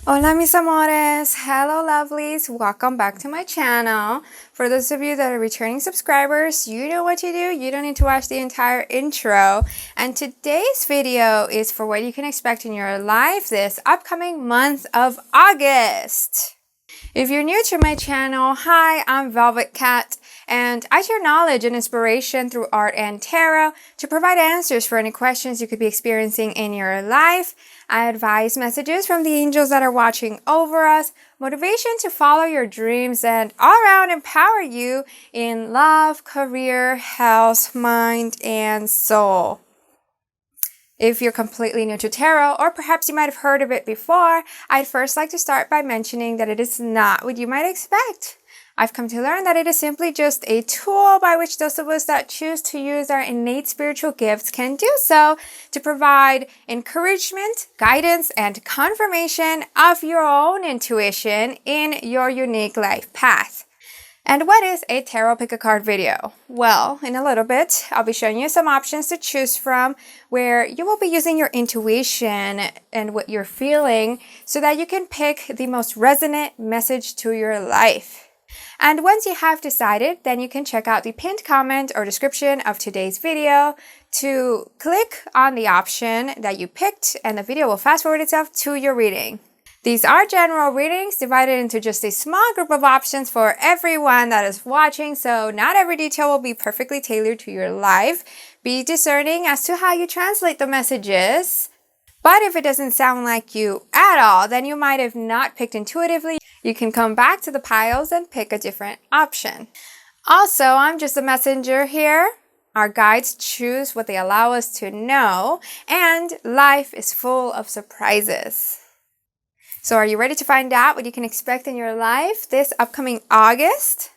Hola mis amores, hello lovelies, welcome back to my channel. For those of you that are returning subscribers, you know what to do, you don't need to watch the entire intro. And today's video is for what you can expect in your life this upcoming month of August. If you're new to my channel, hi, I'm Velvet Cat, and I share knowledge and inspiration through art and tarot to provide answers for any questions you could be experiencing in your life. I advise messages from the angels that are watching over us, motivation to follow your dreams, and all around empower you in love, career, health, mind, and soul. If you're completely new to tarot, or perhaps you might have heard of it before, I'd first like to start by mentioning that it is not what you might expect. I've come to learn that it is simply just a tool by which those of us that choose to use our innate spiritual gifts can do so to provide encouragement, guidance, and confirmation of your own intuition in your unique life path. And what is a tarot pick a card video? Well, in a little bit, I'll be showing you some options to choose from where you will be using your intuition and what you're feeling so that you can pick the most resonant message to your life. And once you have decided, then you can check out the pinned comment or description of today's video to click on the option that you picked, and the video will fast forward itself to your reading. These are general readings divided into just a small group of options for everyone that is watching, so not every detail will be perfectly tailored to your life. Be discerning as to how you translate the messages. But if it doesn't sound like you at all, then you might have not picked intuitively. You can come back to the piles and pick a different option. Also, I'm just a messenger here. Our guides choose what they allow us to know, and life is full of surprises. So are you ready to find out what you can expect in your life this upcoming August?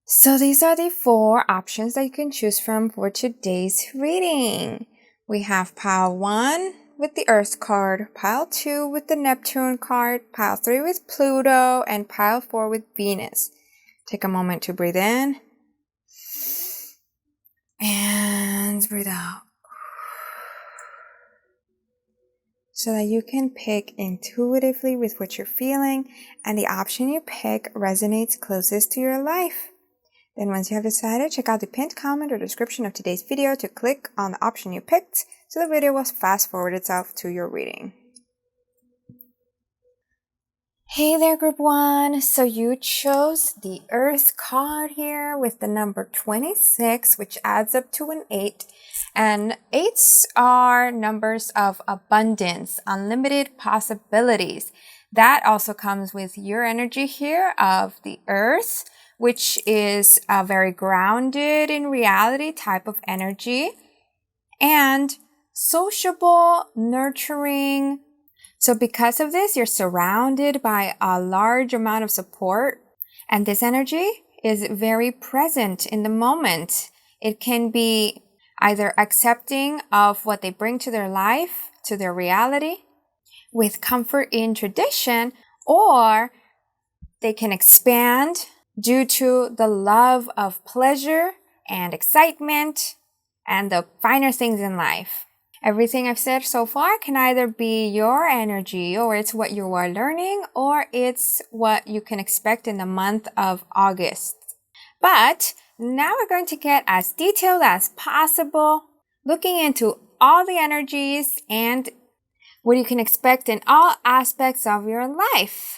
So these are the 4 options that you can choose from for today's reading. We have pile 1 with the Earth card, pile 2 with the Neptune card, pile 3 with Pluto, and pile 4 with Venus. Take a moment to breathe in and breathe out, so that you can pick intuitively with what you're feeling and the option you pick resonates closest to your life. Then once you have decided, check out the pinned comment or description of today's video to click on the option you picked so the video will fast forward itself to your reading. Hey there, group 1. So you chose the Earth card here with the number 26, which adds up to an 8. And 8s are numbers of abundance, unlimited possibilities. That also comes with your energy here of the Earth, which is a very grounded in reality type of energy, and sociable, nurturing. So because of this, you're surrounded by a large amount of support, and this energy is very present in the moment. It can be either accepting of what they bring to their life, to their reality, with comfort in tradition, or they can expand due to the love of pleasure and excitement and the finer things in life. Everything I've said so far can either be your energy, or it's what you are learning, or it's what you can expect in the month of August. But now we're going to get as detailed as possible, looking into all the energies and what you can expect in all aspects of your life.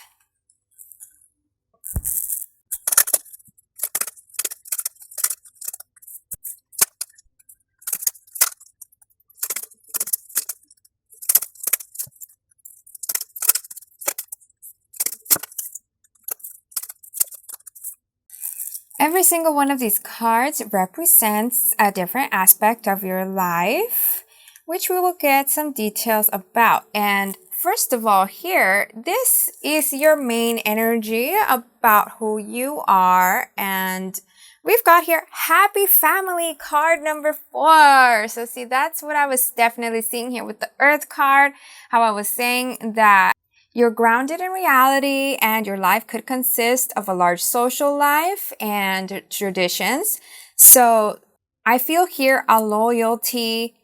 Every single one of these cards represents a different aspect of your life, which we will get some details about. And first of all here, this is your main energy about who you are. And we've got here Happy Family card number 4. So see, that's what I was definitely seeing here with the Earth card, how I was saying that you're grounded in reality and your life could consist of a large social life and traditions. So I feel here a loyalty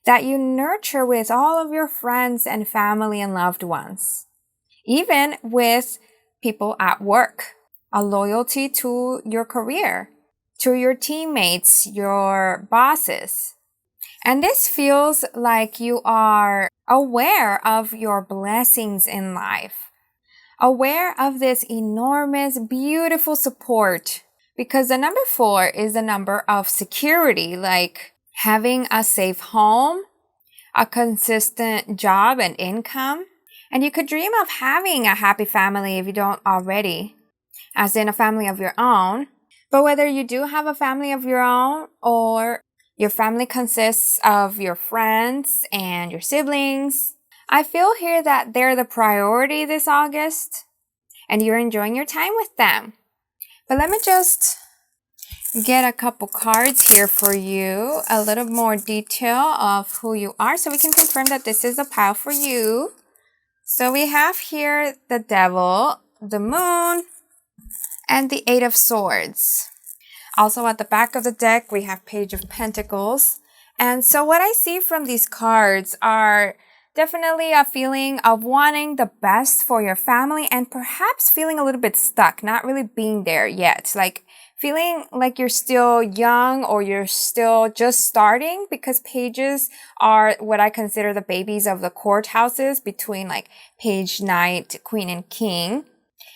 that you nurture with all of your friends and family and loved ones, even with people at work, a loyalty to your career, to your teammates, your bosses. And this feels like you are aware of your blessings in life, aware of this enormous, beautiful support. Because the number 4 is the number of security, like having a safe home, a consistent job and income. And you could dream of having a happy family if you don't already, as in a family of your own. But whether you do have a family of your own or your family consists of your friends and your siblings, I feel here that they're the priority this August and you're enjoying your time with them. But let me just get a couple cards here for you, a little more detail of who you are so we can confirm that this is a pile for you. So we have here the Devil, the Moon, and the 8 of Swords. Also at the back of the deck, we have Page of Pentacles. And so what I see from these cards are definitely a feeling of wanting the best for your family and perhaps feeling a little bit stuck, not really being there yet. Like feeling like you're still young or you're still just starting, because pages are what I consider the babies of the courthouses between like page, knight, queen, and king.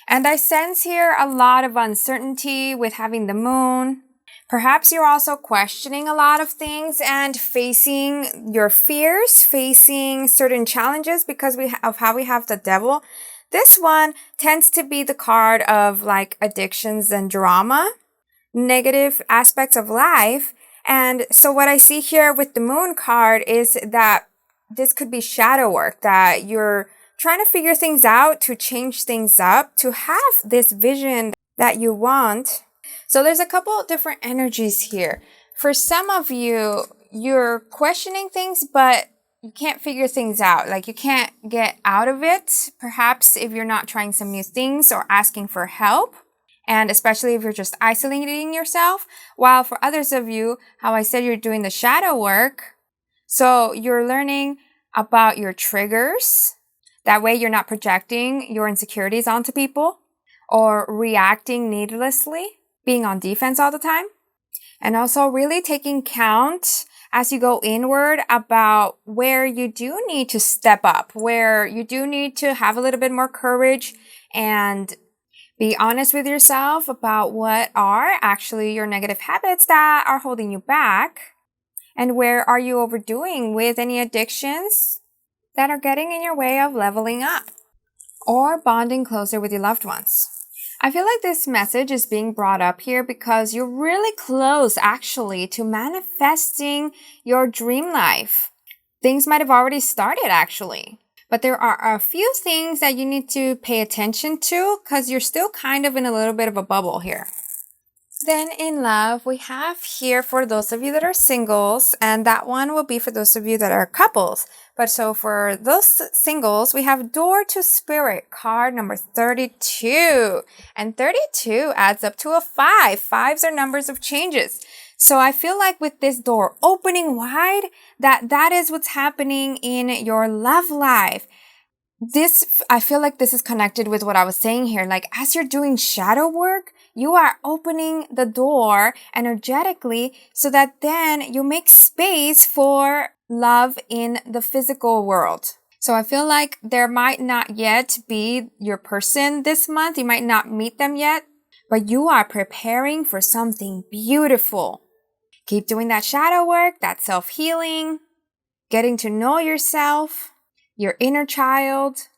And I sense here a lot of uncertainty with having the moon. Perhaps you're also questioning a lot of things and facing your fears, facing certain challenges because of how we have the Devil. This one tends to be the card of like addictions and drama, negative aspects of life. And so what I see here with the Moon card is that this could be shadow work, that you're trying to figure things out, to change things up, to have this vision that you want. So there's a couple of different energies here. For some of you, you're questioning things, but you can't figure things out. Like you can't get out of it. Perhaps if you're not trying some new things or asking for help. And especially if you're just isolating yourself. While for others of you, how I said you're doing the shadow work. So you're learning about your triggers. That way you're not projecting your insecurities onto people or reacting needlessly, being on defense all the time. And also really taking count as you go inward about where you do need to step up, where you do need to have a little bit more courage and be honest with yourself about what are actually your negative habits that are holding you back, and where are you overdoing with any addictions that are getting in your way of leveling up or bonding closer with your loved ones. I feel like this message is being brought up here because you're really close actually to manifesting your dream life. Things might have already started actually, but there are a few things that you need to pay attention to because you're still kind of in a little bit of a bubble here. Then in love, we have here for those of you that are singles, and that one will be for those of you that are couples. But so for those singles, we have Door to Spirit, card number 32. And 32 adds up to a 5. 5s are numbers of changes. So I feel like with this door opening wide, that is what's happening in your love life. I feel like this is connected with what I was saying here. Like as you're doing shadow work, you are opening the door energetically so that then you make space for love in the physical world. So I feel like there might not yet be your person this month. You might not meet them yet, but you are preparing for something beautiful. Keep doing that shadow work, that self-healing, getting to know yourself, your inner child,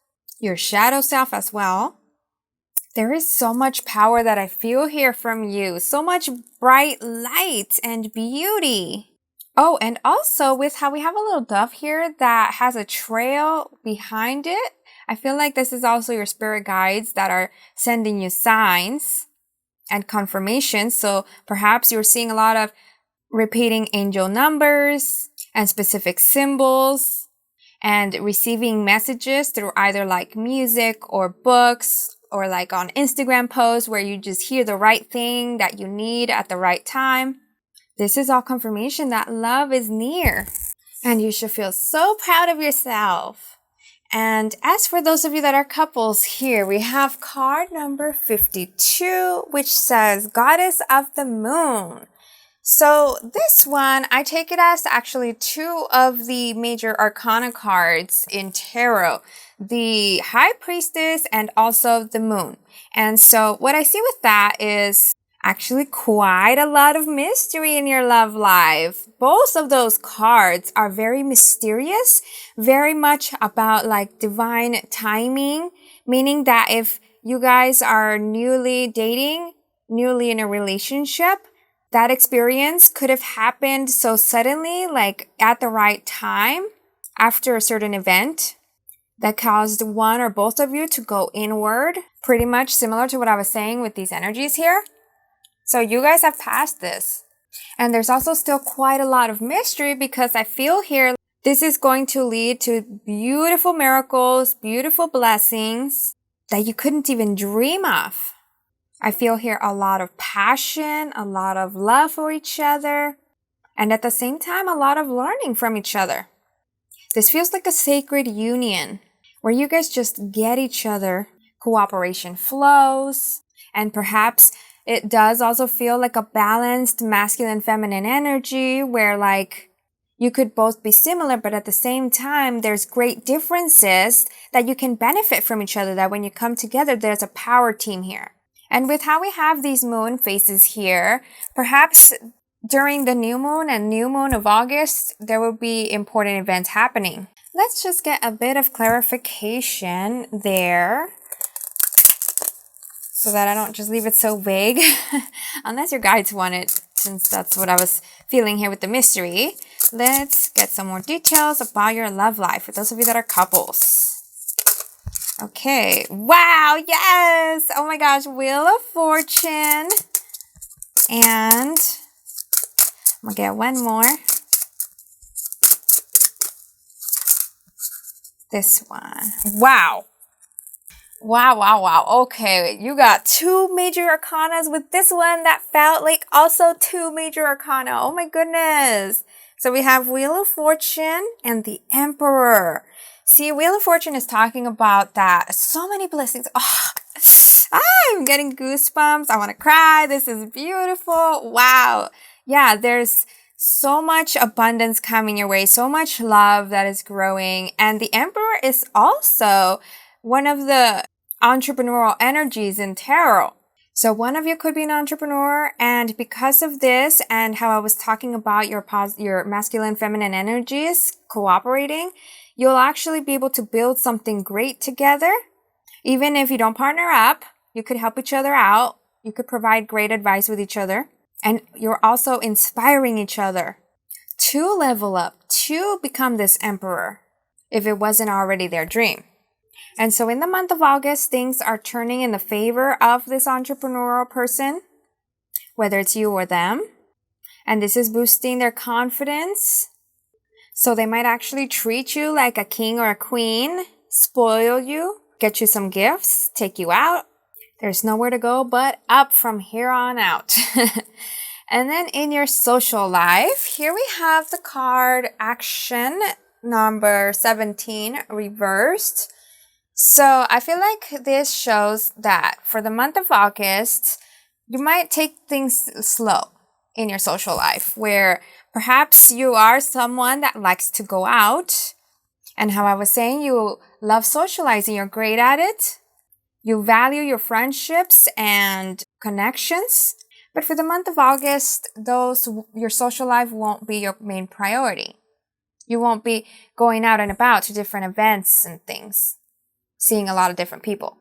your shadow self as well. There is so much power that I feel here from you. So much bright light and beauty. Oh, and also with how we have a little dove here that has a trail behind it. I feel like this is also your spirit guides that are sending you signs and confirmations. So perhaps you're seeing a lot of repeating angel numbers and specific symbols and receiving messages through either like music or books or like on Instagram posts where you just hear the right thing that you need at the right time. This is all confirmation that love is near. And you should feel so proud of yourself. And as for those of you that are couples, here we have card number 52, which says Goddess of the Moon. So this one, I take it as actually two of the major arcana cards in tarot, the High Priestess and also the Moon. And so what I see with that is actually quite a lot of mystery in your love life. Both of those cards are very mysterious, very much about like divine timing, meaning that if you guys are newly dating, newly in a relationship, that experience could have happened so suddenly, like at the right time, after a certain event that caused one or both of you to go inward, pretty much similar to what I was saying with these energies here. So you guys have passed this. And there's also still quite a lot of mystery because I feel here this is going to lead to beautiful miracles, beautiful blessings that you couldn't even dream of. I feel here a lot of passion, a lot of love for each other, and at the same time, a lot of learning from each other. This feels like a sacred union where you guys just get each other, cooperation flows, and perhaps it does also feel like a balanced masculine feminine energy where like you could both be similar, but at the same time, there's great differences that you can benefit from each other, that when you come together, there's a power team here. And with how we have these moon phases here, perhaps during the new moon and new moon of August, there will be important events happening. Let's just get a bit of clarification there so that I don't just leave it so vague, unless your guides want it, since that's what I was feeling here with the mystery. Let's get some more details about your love life for those of you that are couples. Okay, wow, yes! Oh my gosh, Wheel of Fortune. And I'm gonna get one more. This one. Wow. Wow. Okay, you got two major arcanas with this one that felt like also two major arcana. Oh my goodness. So we have Wheel of Fortune and the Emperor. See, Wheel of Fortune is talking about that. So many blessings. I'm getting goosebumps. I want to cry. This is beautiful. Wow. Yeah, there's so much abundance coming your way. So much love that is growing. And the Emperor is also one of the entrepreneurial energies in tarot. So one of you could be an entrepreneur, and because of this and how I was talking about your masculine feminine energies cooperating, you'll actually be able to build something great together. Even if you don't partner up, you could help each other out. You could provide great advice with each other. And you're also inspiring each other to level up, to become this emperor, if it wasn't already their dream. And so in the month of August, things are turning in the favor of this entrepreneurial person, whether it's you or them. And this is boosting their confidence. So they might actually treat you like a king or a queen, spoil you, get you some gifts, take you out. There's nowhere to go but up from here on out. And then in your social life, here we have the card Action number 17 reversed. So I feel like this shows that for the month of August, you might take things slow in your social life, where perhaps you are someone that likes to go out. And how I was saying, you love socializing, you're great at it. You value your friendships and connections. But for the month of August, your social life won't be your main priority. You won't be going out and about to different events and things, seeing a lot of different people.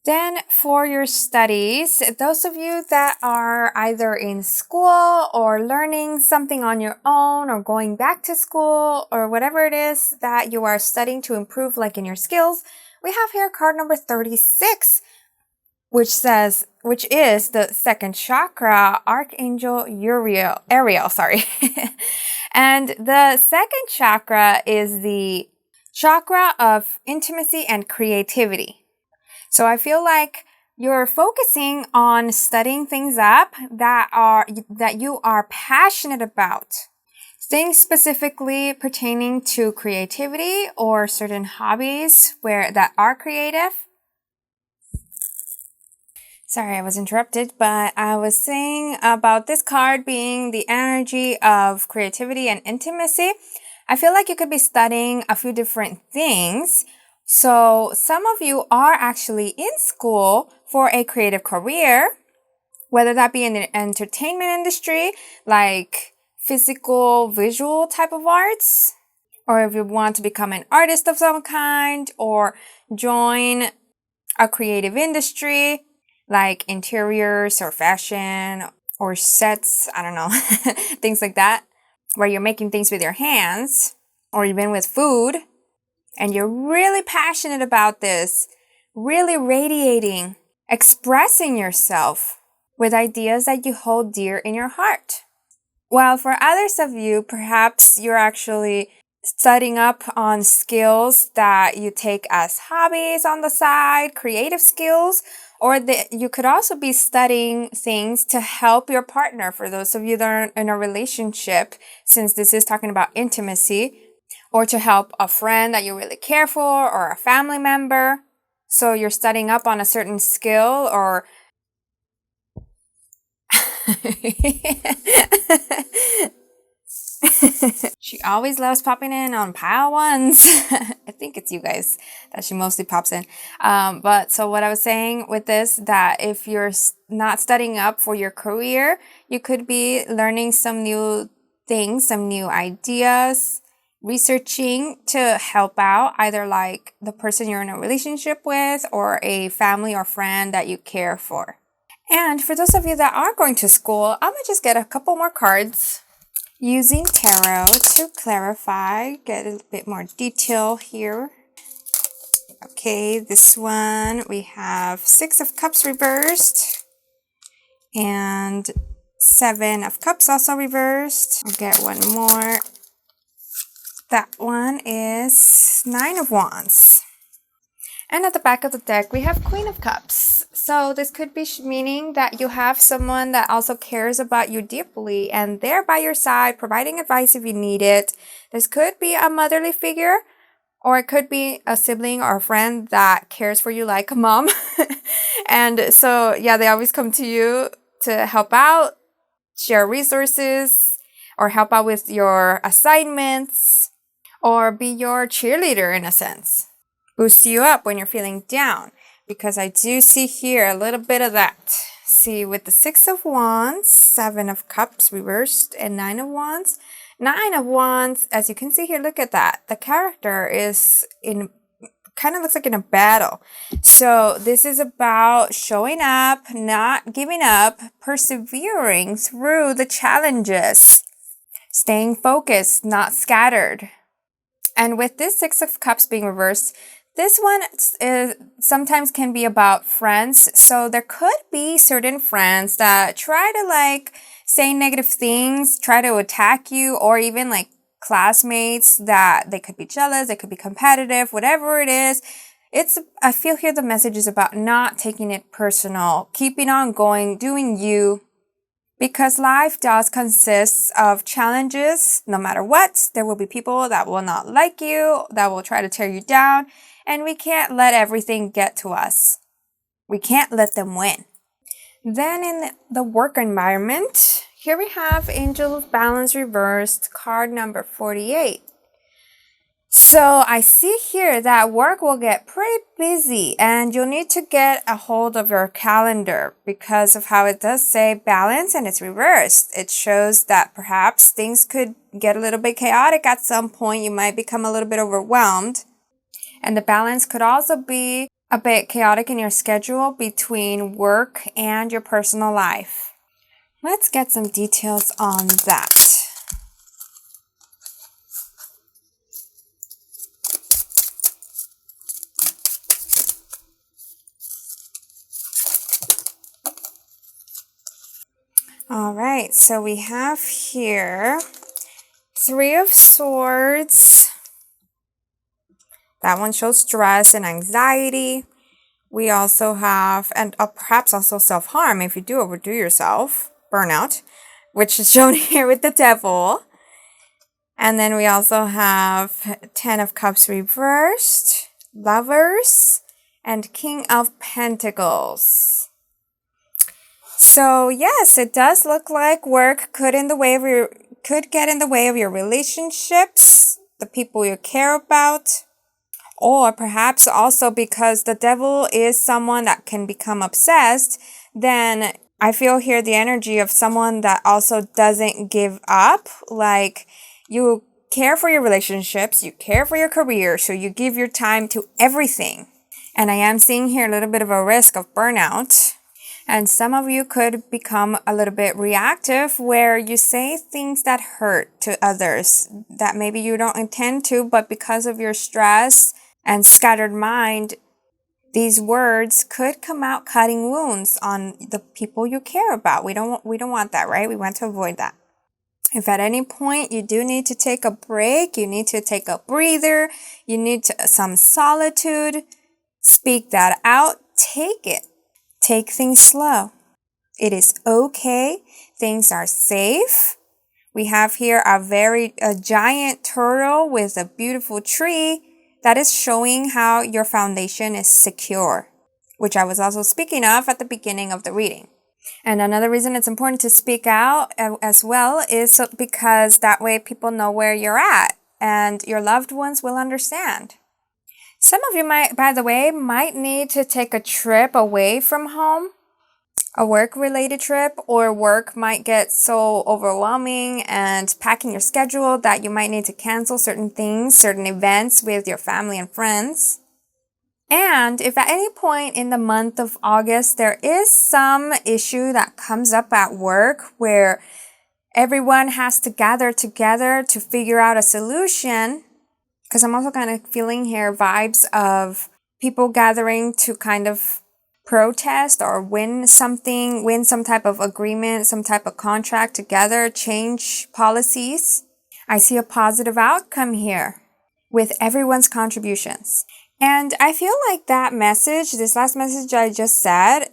Then for your studies, those of you that are either in school or learning something on your own or going back to school or whatever it is that you are studying to improve, like in your skills, we have here card number 36, which is the second chakra, Archangel Ariel. And the second chakra is the chakra of intimacy and creativity. So I feel like you're focusing on studying things up that you are passionate about. things specifically pertaining to creativity or certain hobbies that are creative. Sorry, I was interrupted, but I was saying about this card being the energy of creativity and intimacy. I feel like you could be studying a few different things. So some of you are actually in school for a creative career, whether that be in the entertainment industry, like physical, visual type of arts, or if you want to become an artist of some kind, or join a creative industry, like interiors or fashion or sets, I don't know, things like that, where you're making things with your hands, or even with food, and you're really passionate about this, really radiating, expressing yourself with ideas that you hold dear in your heart. While for others of you, perhaps you're actually studying up on skills that you take as hobbies on the side, creative skills, or you could also be studying things to help your partner, for those of you that are in a relationship, since this is talking about intimacy, or to help a friend that you really care for, or a family member. So you're studying up on a certain skill, or she always loves popping in on pile ones. I think it's you guys that she mostly pops in. But so what I was saying with this, that if you're not studying up for your career, you could be learning some new things, some new ideas, researching to help out either like the person you're in a relationship with or a family or friend that you care for. And for those of you that are going to school, I'm going to just get a couple more cards using tarot to clarify, get a bit more detail here. Okay, this one we have 6 of Cups reversed and 7 of Cups also reversed. I'll get one more. That one is 9 of Wands. And at the back of the deck, we have Queen of Cups. So this could be meaning that you have someone that also cares about you deeply and they're by your side, providing advice if you need it. This could be a motherly figure, or it could be a sibling or a friend that cares for you like a mom. And so, yeah, they always come to you to help out, share resources, or help out with your assignments, or be your cheerleader in a sense. Boost you up when you're feeling down, because I do see here a little bit of that. See, with the 6 of Wands, 7 of Cups reversed, and 9 of Wands. 9 of Wands, as you can see here, look at that. The character is kind of looks like in a battle. So this is about showing up, not giving up, persevering through the challenges, staying focused, not scattered. And with this 6 of Cups being reversed, this one sometimes can be about friends. So there could be certain friends that try to like say negative things, try to attack you, or even like classmates that they could be jealous, they could be competitive, whatever it is. I feel here the message is about not taking it personal, keeping on going, doing you. Because life does consist of challenges, no matter what. There will be people that will not like you, that will try to tear you down, and we can't let everything get to us. We can't let them win. Then in the work environment, here we have Angel of Balance reversed, card number 48. So I see here that work will get pretty busy and you'll need to get a hold of your calendar because of how it does say balance and it's reversed. It shows that perhaps things could get a little bit chaotic at some point. You might become a little bit overwhelmed. And the balance could also be a bit chaotic in your schedule between work and your personal life. Let's get some details on that. All right, so we have here 3 of Swords. That one shows stress and anxiety. We also have, and perhaps also self-harm if you do overdo yourself, burnout, which is shown here with the Devil. And then we also have 10 of Cups reversed, Lovers, and King of Pentacles. So yes, it does look like work could get in the way of your relationships, the people you care about, or perhaps also because the devil is someone that can become obsessed, then I feel here the energy of someone that also doesn't give up. Like, you care for your relationships, you care for your career, so you give your time to everything. And I am seeing here a little bit of a risk of burnout. And some of you could become a little bit reactive where you say things that hurt to others that maybe you don't intend to, but because of your stress and scattered mind, these words could come out cutting wounds on the people you care about. We don't want that, right? We want to avoid that. If at any point you do need to take a break, you need to take a breather, you need some solitude, speak that out, take it. Take things slow. It is okay. Things are safe. We have here a giant turtle with a beautiful tree that is showing how your foundation is secure, which I was also speaking of at the beginning of the reading. And another reason it's important to speak out as well is because that way people know where you're at and your loved ones will understand. Some of you might, by the way, might need to take a trip away from home, a work-related trip, or work might get so overwhelming and packing your schedule that you might need to cancel certain things, certain events with your family and friends. And if at any point in the month of August there is some issue that comes up at work where everyone has to gather together to figure out a solution, because I'm also kind of feeling here vibes of people gathering to kind of protest or win some type of agreement, some type of contract together, change policies. I see a positive outcome here with everyone's contributions. And I feel like that message, this last message I just said,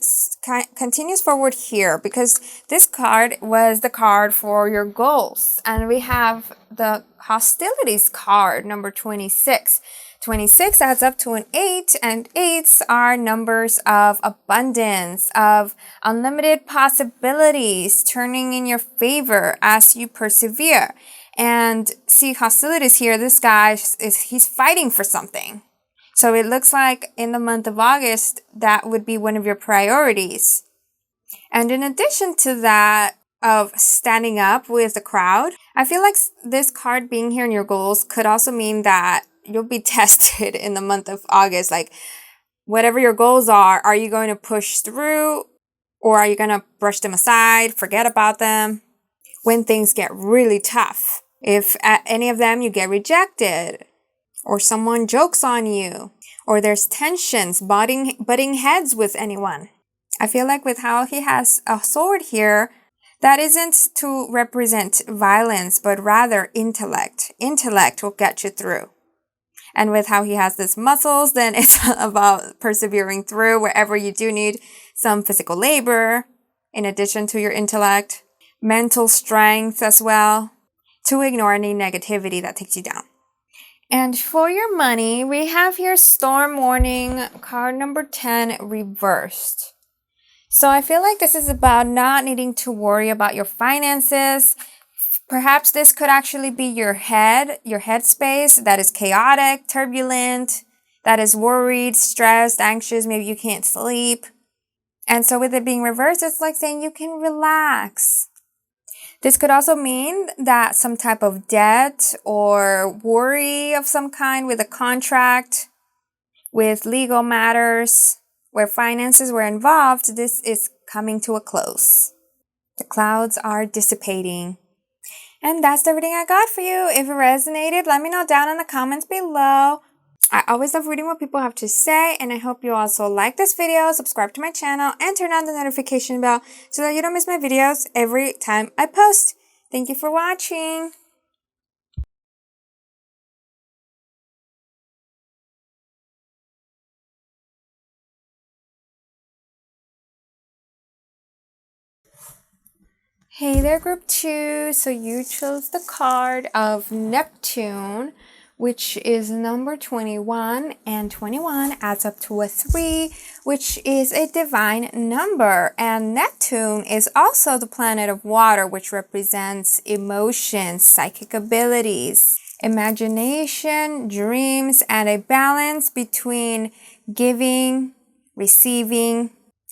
continues forward here because this card was the card for your goals. And we have the hostilities card, number 26. 26 adds up to an 8, and 8s are numbers of abundance, of unlimited possibilities turning in your favor as you persevere. And see, hostilities here, this guy he's fighting for something. So it looks like in the month of August, that would be one of your priorities. And in addition to that, of standing up with the crowd, I feel like this card being here in your goals could also mean that you'll be tested in the month of August. Like, whatever your goals are you going to push through, or are you going to brush them aside, forget about them when things get really tough? If at any of them you get rejected, or someone jokes on you, or there's tensions, butting heads with anyone. I feel like with how he has a sword here, that isn't to represent violence, but rather intellect. Intellect will get you through. And with how he has these muscles, then it's about persevering through wherever you do need some physical labor, in addition to your intellect, mental strength as well, to ignore any negativity that takes you down. And for your money, we have here Storm Warning, card number 10, reversed. So I feel like this is about not needing to worry about your finances. Perhaps this could actually be your headspace that is chaotic, turbulent, that is worried, stressed, anxious, maybe you can't sleep. And so with it being reversed, it's like saying you can relax. This could also mean that some type of debt or worry of some kind with a contract, with legal matters, where finances were involved, this is coming to a close. The clouds are dissipating. And that's the reading I got for you. If it resonated, let me know down in the comments below. I always love reading what people have to say, and I hope you also like this video, subscribe to my channel, and turn on the notification bell so that you don't miss my videos every time I post. Thank you for watching. Hey there, group 2. So you chose the card of Neptune, which is number 21, and 21 adds up to a 3, which is a divine number. And Neptune is also the planet of water, which represents emotions, psychic abilities, imagination, dreams, and a balance between giving, receiving,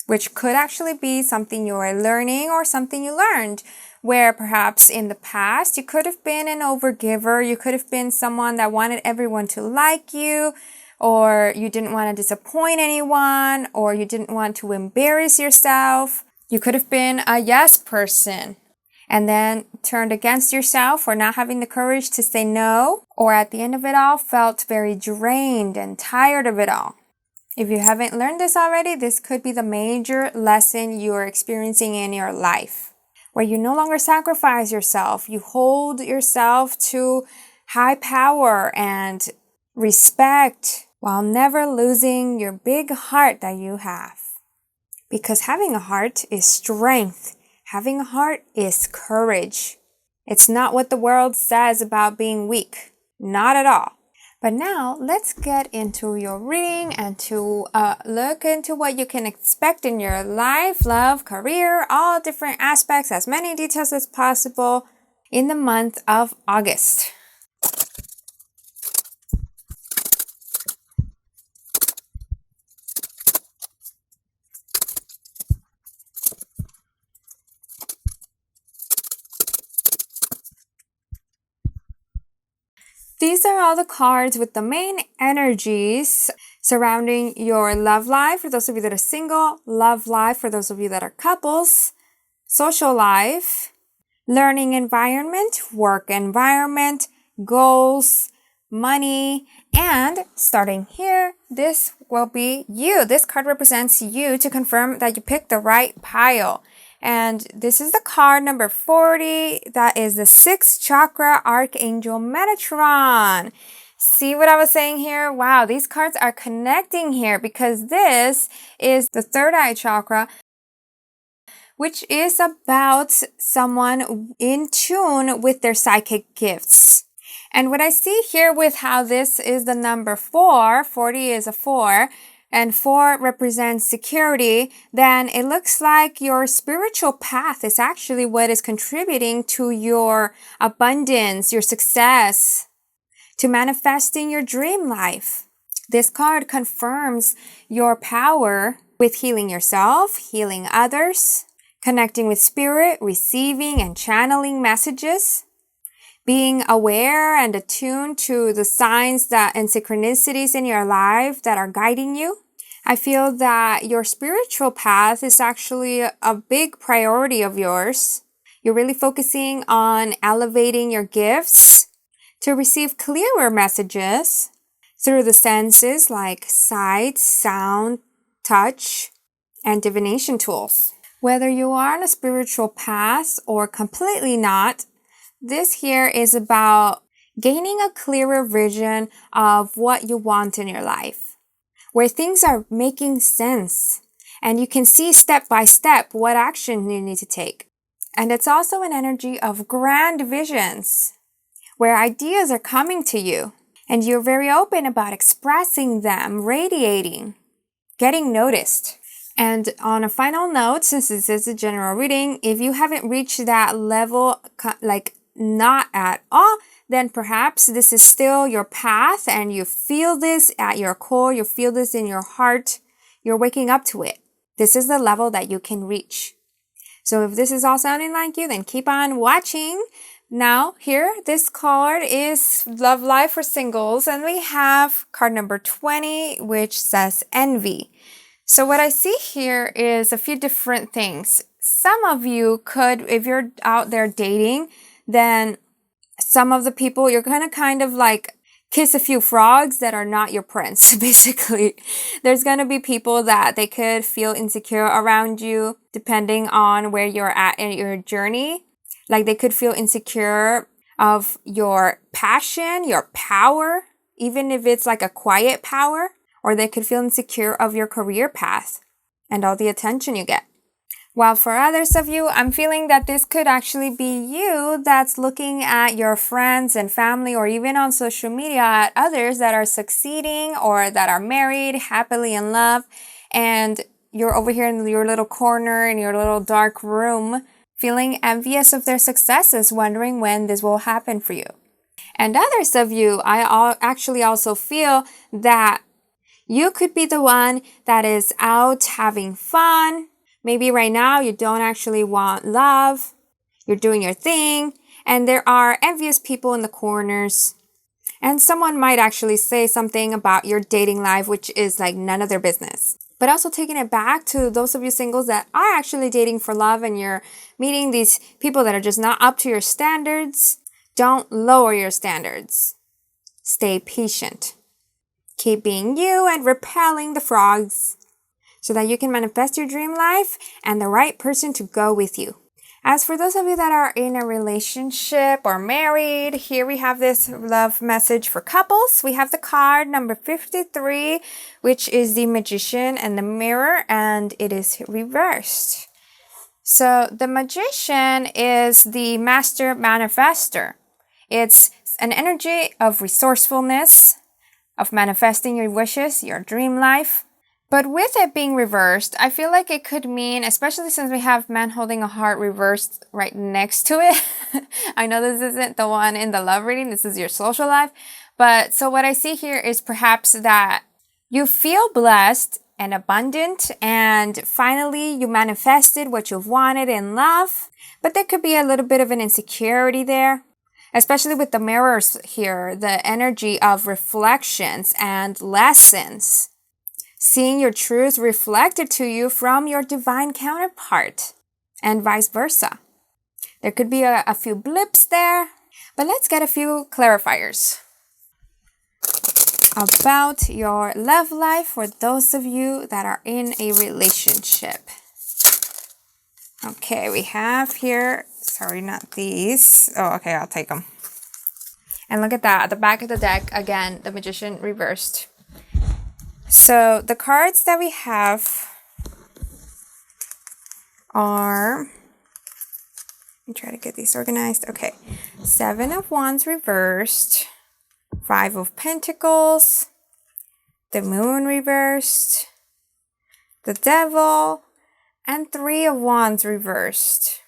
which could actually be something you are learning or something you learned, where perhaps in the past you could have been an overgiver, you could have been someone that wanted everyone to like you, or you didn't want to disappoint anyone, or you didn't want to embarrass yourself. You could have been a yes person and then turned against yourself for not having the courage to say no, or at the end of it all felt very drained and tired of it all. If you haven't learned this already, this could be the major lesson you are experiencing in your life, where you no longer sacrifice yourself. You hold yourself to high power and respect while never losing your big heart that you have. Because having a heart is strength. Having a heart is courage. It's not what the world says about being weak. Not at all. But now let's get into your reading and to look into what you can expect in your life, love, career, all different aspects, as many details as possible in the month of August. These are all the cards with the main energies surrounding your love life for those of you that are single, love life for those of you that are couples, social life, learning environment, work environment, goals, money, and starting here, this will be you. This card represents you to confirm that you picked the right pile. And this is the card number 40. That is the 6th chakra Archangel Metatron. See what I was saying here? Wow, these cards are connecting here because this is the 3rd eye chakra, which is about someone in tune with their psychic gifts. And what I see here with how this is the number 4, 40 is a 4, and 4 represents security, then it looks like your spiritual path is actually what is contributing to your abundance, your success, to manifesting your dream life. This card confirms your power with healing yourself, healing others, connecting with spirit, receiving and channeling messages, being aware and attuned to the signs that and synchronicities in your life that are guiding you. I feel that your spiritual path is actually a big priority of yours. You're really focusing on elevating your gifts to receive clearer messages through the senses like sight, sound, touch, and divination tools. Whether you are on a spiritual path or completely not, this here is about gaining a clearer vision of what you want in your life, where things are making sense and you can see step by step what action you need to take. And it's also an energy of grand visions, where ideas are coming to you and you're very open about expressing them, radiating, getting noticed. And on a final note, since this is a general reading, if you haven't reached that level, like not at all, then perhaps this is still your path and you feel this at your core, you feel this in your heart, you're waking up to it. This is the level that you can reach. So if this is all sounding like you, then keep on watching. Now here, this card is Love Life for Singles, and we have card number 20, which says Envy. So what I see here is a few different things. Some of you could, if you're out there dating, then some of the people you're gonna kind of like kiss a few frogs that are not your prince. Basically, there's gonna be people that they could feel insecure around you depending on where you're at in your journey. Like they could feel insecure of your passion, your power, even if it's like a quiet power, or they could feel insecure of your career path and all the attention you get. While for others of you, I'm feeling that this could actually be you that's looking at your friends and family or even on social media at others that are succeeding or that are married, happily in love, and you're over here in your little corner in your little dark room feeling envious of their successes, wondering when this will happen for you. And others of you, actually also feel that you could be the one that is out having fun. Maybe right now you don't actually want love. You're doing your thing. And there are envious people in the corners. And someone might actually say something about your dating life, which is like none of their business. But also taking it back to those of you singles that are actually dating for love and you're meeting these people that are just not up to your standards. Don't lower your standards. Stay patient. Keep being you and repelling the frogs so that you can manifest your dream life and the right person to go with you. As for those of you that are in a relationship or married, here we have this love message for couples. We have the card number 53, which is the Magician and the Mirror, and it is reversed. So the Magician is the Master Manifester. It's an energy of resourcefulness, of manifesting your wishes, your dream life. But with it being reversed, I feel like it could mean, especially since we have man holding a heart reversed right next to it. I know this isn't the one in the love reading. This is your social life. But so what I see here is perhaps that you feel blessed and abundant and finally you manifested what you've wanted in love. But there could be a little bit of an insecurity there. Especially with the mirrors here, the energy of reflections and lessons. Seeing your truth reflected to you from your divine counterpart and vice versa. There could be a few blips there, but let's get a few clarifiers about your love life for those of you that are in a relationship. Okay, we have here, sorry, not these. Oh, okay, I'll take them. And look at that, at the back of the deck, again, the Magician reversed. So the cards that we have are, let me try to get these organized. Okay, 7 of Wands reversed, 5 of Pentacles, the Moon reversed, the Devil, and 3 of Wands reversed.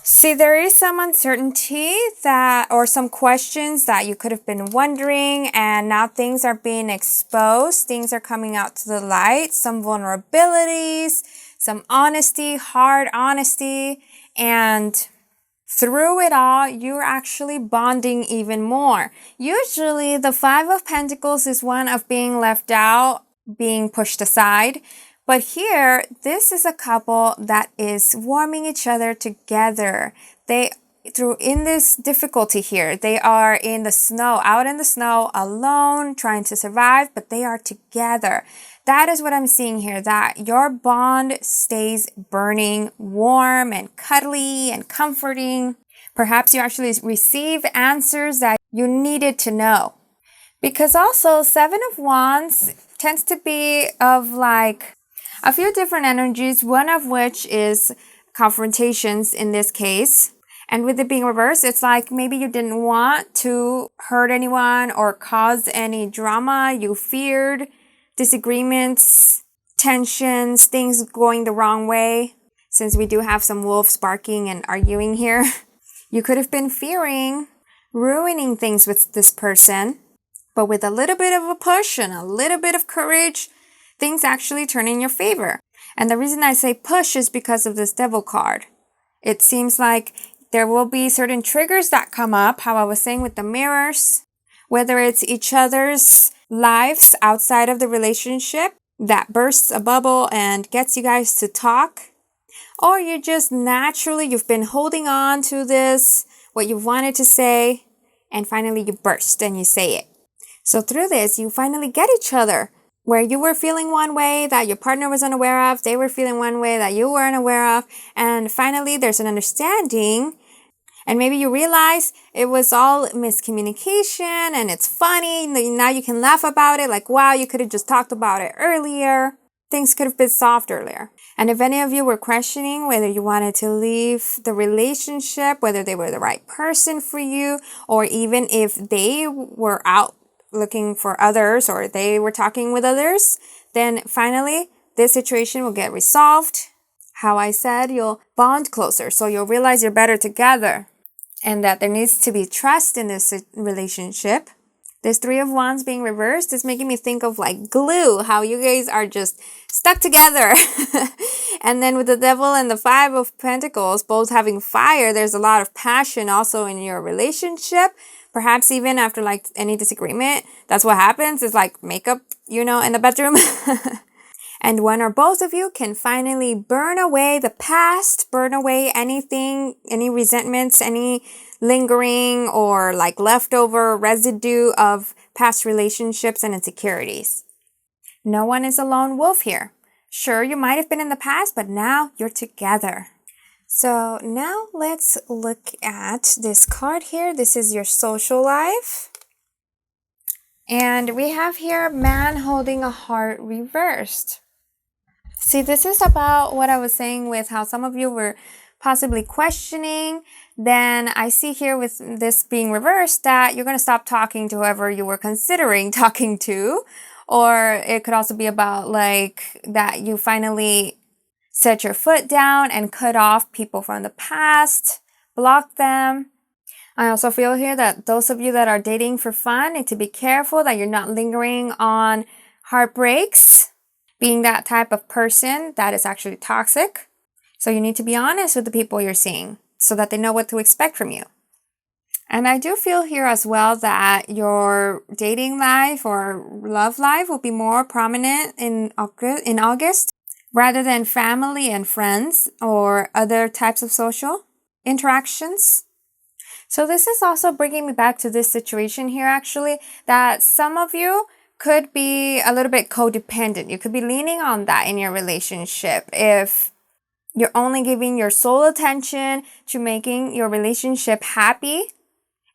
See, there is some uncertainty or some questions that you could have been wondering, and now things are being exposed. Things are coming out to the light, some vulnerabilities, some honesty, hard honesty, and through it all, you're actually bonding even more. Usually, the 5 of Pentacles is one of being left out, being pushed aside. But here, this is a couple that is warming each other together. In this difficulty here, they are in the snow, out in the snow, alone, trying to survive, but they are together. That is what I'm seeing here, that your bond stays burning, warm and cuddly and comforting. Perhaps you actually receive answers that you needed to know. Because also, 7 of Wands tends to be of like a few different energies, one of which is confrontations in this case. And with it being reversed, it's like maybe you didn't want to hurt anyone or cause any drama. You feared disagreements, tensions, things going the wrong way. Since we do have some wolves barking and arguing here, you could have been fearing ruining things with this person. But with a little bit of a push and a little bit of courage, things actually turn in your favor. And the reason I say push is because of this Devil card. It seems like there will be certain triggers that come up, how I was saying with the mirrors, whether it's each other's lives outside of the relationship that bursts a bubble and gets you guys to talk, or you just naturally, you've been holding on to this, what you wanted to say, and finally you burst and you say it. So through this, you finally get each other. Where you were feeling one way that your partner was unaware of, they were feeling one way that you weren't aware of, and finally there's an understanding, and maybe you realize it was all miscommunication and it's funny, now you can laugh about it, like wow, you could have just talked about it earlier. things could have been solved earlier. And if any of you were questioning whether you wanted to leave the relationship, whether they were the right person for you, or even if they were out looking for others or they were talking with others, then finally this situation will get resolved. How I said, you'll bond closer, so you'll realize you're better together and that there needs to be trust in this relationship. This Three of Wands being reversed is making me think of like glue, how you guys are just stuck together. And then with the Devil and the Five of Pentacles, both having fire, there's a lot of passion also in your relationship. Perhaps even after like any disagreement, that's what happens. It's like makeup, in the bedroom. And one or both of you can finally burn away the past, burn away anything, any resentments, any lingering or like leftover residue of past relationships and insecurities. No one is a lone wolf here. Sure, you might have been in the past, but now you're together. So now let's look at this card here. This is your social life. And we have here man holding a heart reversed. See, this is about what I was saying with how some of you were possibly questioning. Then I see here with this being reversed that you're going to stop talking to whoever you were considering talking to. Or it could also be about like that you finally set your foot down and cut off people from the past, block them. I also feel here that those of you that are dating for fun need to be careful that you're not lingering on heartbreaks, being that type of person that is actually toxic. So you need to be honest with the people you're seeing so that they know what to expect from you. And I do feel here as well that your dating life or love life will be more prominent in August rather than family and friends or other types of social interactions. So this is also bringing me back to this situation here actually, that some of you could be a little bit codependent. You could be leaning on that in your relationship if you're only giving your sole attention to making your relationship happy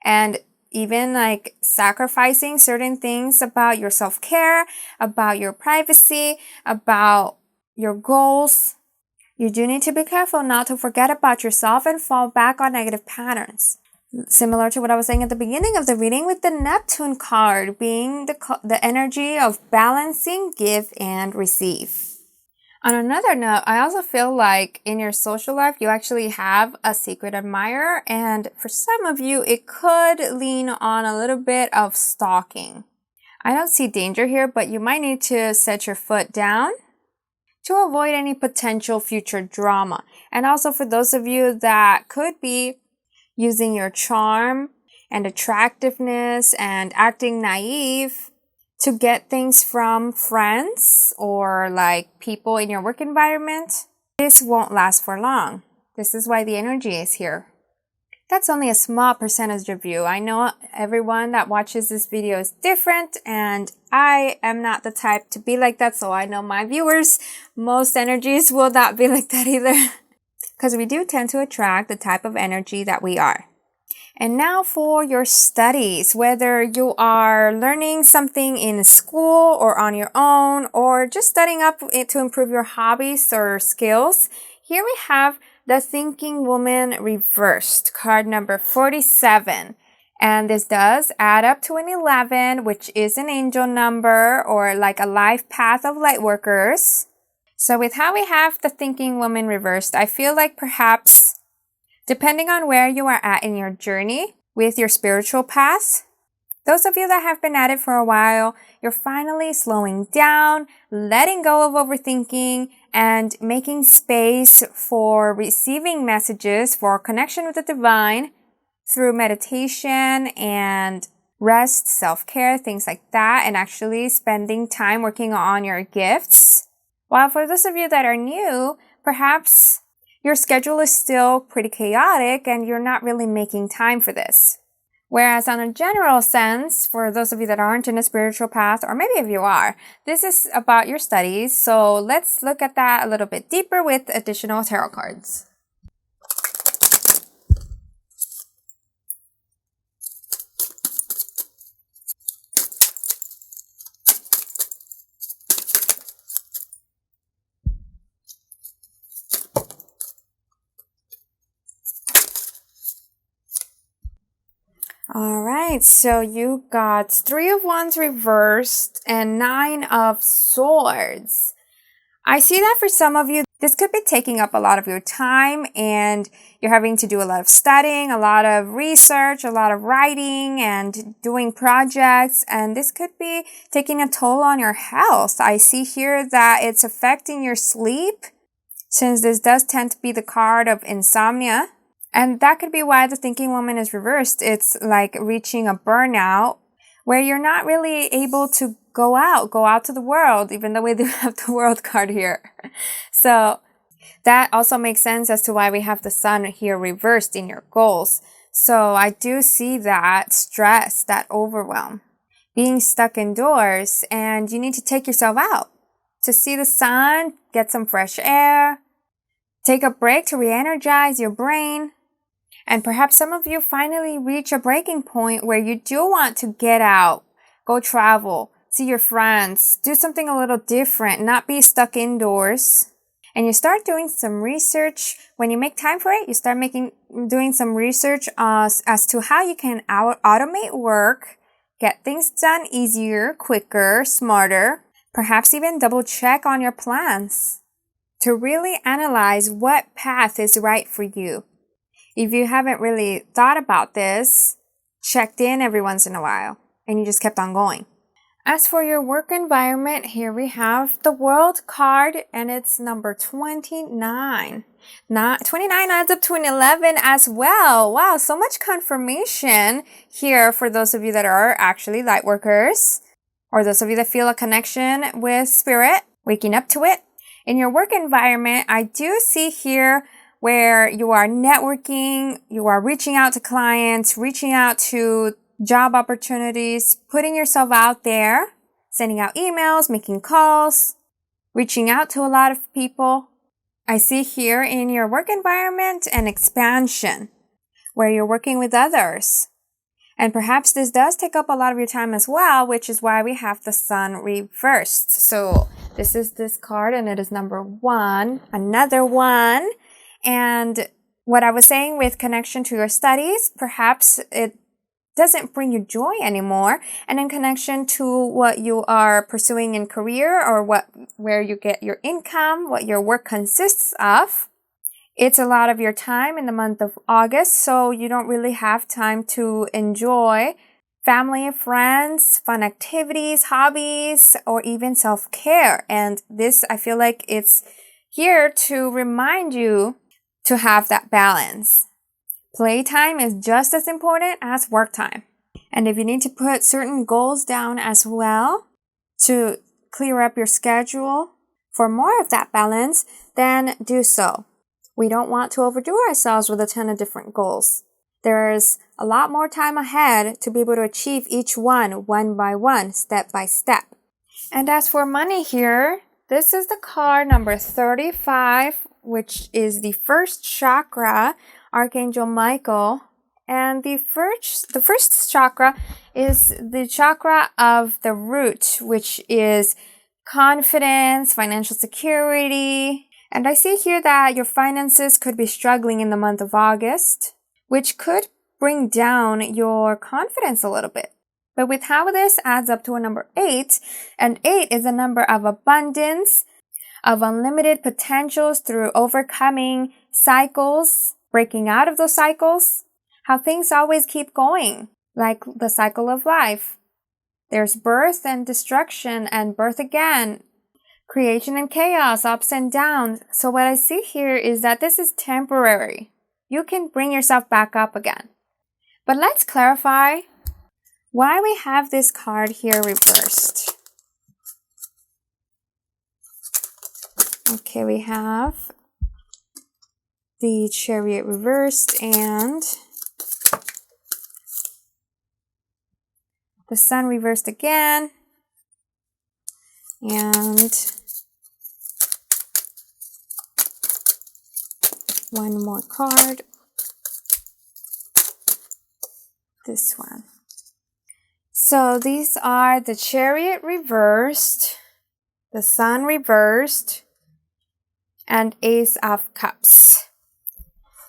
and even like sacrificing certain things about your self-care, about your privacy, about your goals. You do need to be careful not to forget about yourself and fall back on negative patterns. Similar to what I was saying at the beginning of the reading with the Neptune card being the energy of balancing, give and receive. On another note, I also feel like in your social life, you actually have a secret admirer, and for some of you, it could lean on a little bit of stalking. I don't see danger here, but you might need to set your foot down to avoid any potential future drama. And also for those of you that could be using your charm and attractiveness and acting naive to get things from friends or like people in your work environment, this won't last for long. This is why the energy is here. That's only a small percentage of you. I know everyone that watches this video is different and I am not the type to be like that, so I know my viewers, most energies will not be like that either. Because we do tend to attract the type of energy that we are. And now for your studies, whether you are learning something in school or on your own, or just studying up to improve your hobbies or skills, here we have the Thinking Woman reversed, card number 47. And this does add up to an 11, which is an angel number or like a life path of light workers. So with how we have the Thinking Woman reversed, I feel like perhaps depending on where you are at in your journey with your spiritual path, those of you that have been at it for a while, you're finally slowing down, letting go of overthinking, and making space for receiving messages for connection with the divine through meditation and rest, self-care, things like that, and actually spending time working on your gifts. While for those of you that are new, perhaps your schedule is still pretty chaotic and you're not really making time for this. Whereas on a general sense, for those of you that aren't in a spiritual path, or maybe if you are, this is about your studies. So let's look at that a little bit deeper with additional tarot cards. All right, so you got 3 of Wands reversed and 9 of Swords. I see that for some of you, this could be taking up a lot of your time and you're having to do a lot of studying, a lot of research, a lot of writing and doing projects. And this could be taking a toll on your health. I see here that it's affecting your sleep, since this does tend to be the card of insomnia. And that could be why the Thinking Woman is reversed. It's like reaching a burnout where you're not really able to go out to the world, even though we do have the World card here. So that also makes sense as to why we have the Sun here reversed in your goals. So I do see that stress, that overwhelm, being stuck indoors, and you need to take yourself out to see the sun, get some fresh air, take a break to re-energize your brain. And perhaps some of you finally reach a breaking point where you do want to get out, go travel, see your friends, do something a little different, not be stuck indoors. And you start doing some research. When you make time for it, you start doing some research as to how you can automate work, get things done easier, quicker, smarter, perhaps even double check on your plans to really analyze what path is right for you. If you haven't really thought about this, checked in every once in a while, and you just kept on going. As for your work environment, here we have the World card, and it's number 29. 29 adds up to an 11 as well. Wow, so much confirmation here for those of you that are actually light workers, or those of you that feel a connection with spirit, waking up to it. In your work environment, I do see here where you are networking, you are reaching out to clients, reaching out to job opportunities, putting yourself out there, sending out emails, making calls, reaching out to a lot of people. I see here in your work environment an expansion where you're working with others. And perhaps this does take up a lot of your time as well, which is why we have the Sun reversed. So this is this card, and it is number 1, another 1. And what I was saying with connection to your studies, perhaps it doesn't bring you joy anymore. And in connection to what you are pursuing in career, or where you get your income, what your work consists of, it's a lot of your time in the month of August. So you don't really have time to enjoy family, friends, fun activities, hobbies, or even self-care. And this, I feel like it's here to remind you to have that balance. Playtime is just as important as work time. And if you need to put certain goals down as well to clear up your schedule for more of that balance, then do so. We don't want to overdo ourselves with a ton of different goals. There's a lot more time ahead to be able to achieve each one by one, step by step. And as for money here, this is the card number 35, which is the first chakra, Archangel Michael. And the first chakra is the chakra of the root, which is confidence, financial security. And I see here that your finances could be struggling in the month of August, which could bring down your confidence a little bit. But with how this adds up to a number 8, and 8 is a number of abundance, of unlimited potentials through overcoming cycles, breaking out of those cycles, how things always keep going, like the cycle of life. There's birth and destruction and birth again, creation and chaos, ups and downs. So what I see here is that this is temporary. You can bring yourself back up again. But let's clarify why we have this card here reversed. Okay, we have the Chariot reversed and the Sun reversed again, and one more card, this one. So these are the Chariot reversed, the Sun reversed, and Ace of Cups.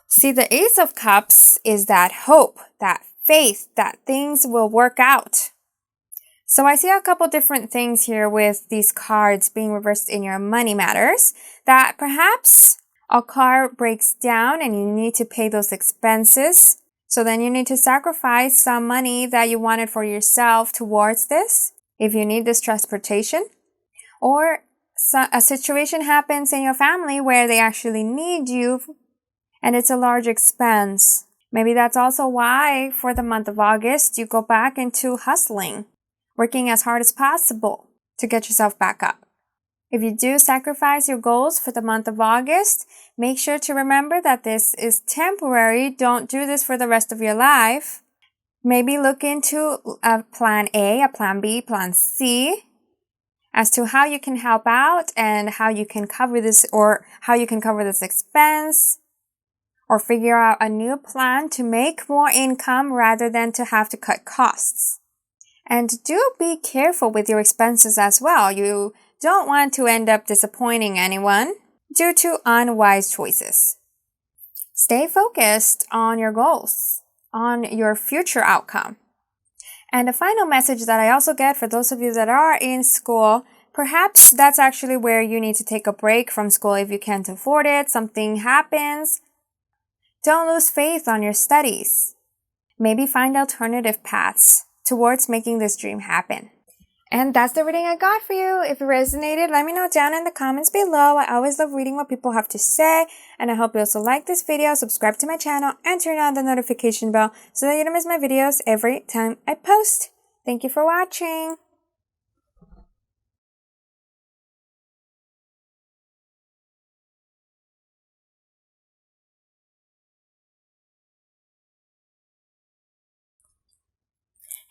See, the Ace of Cups is that hope, that faith that things will work out. So I see a couple different things here with these cards being reversed in your money matters, that perhaps a car breaks down and you need to pay those expenses. So then you need to sacrifice some money that you wanted for yourself towards this, if you need this transportation. Or a situation happens in your family where they actually need you and it's a large expense. Maybe that's also why for the month of August, you go back into hustling, working as hard as possible to get yourself back up. If you do sacrifice your goals for the month of August, make sure to remember that this is temporary. Don't do this for the rest of your life. Maybe look into a plan A, a plan B, plan C, as to how you can help out and how you can cover this, or how you can cover this expense, or figure out a new plan to make more income rather than to have to cut costs. And do be careful with your expenses as well. You don't want to end up disappointing anyone due to unwise choices. Stay focused on your goals, on your future outcome. And a final message that I also get for those of you that are in school, perhaps that's actually where you need to take a break from school if you can't afford it, something happens. Don't lose faith on your studies. Maybe find alternative paths towards making this dream happen. And that's the reading I got for you. If it resonated, let me know down in the comments below. I always love reading what people have to say. And I hope you also like this video, subscribe to my channel, and turn on the notification bell so that you don't miss my videos every time I post. Thank you for watching.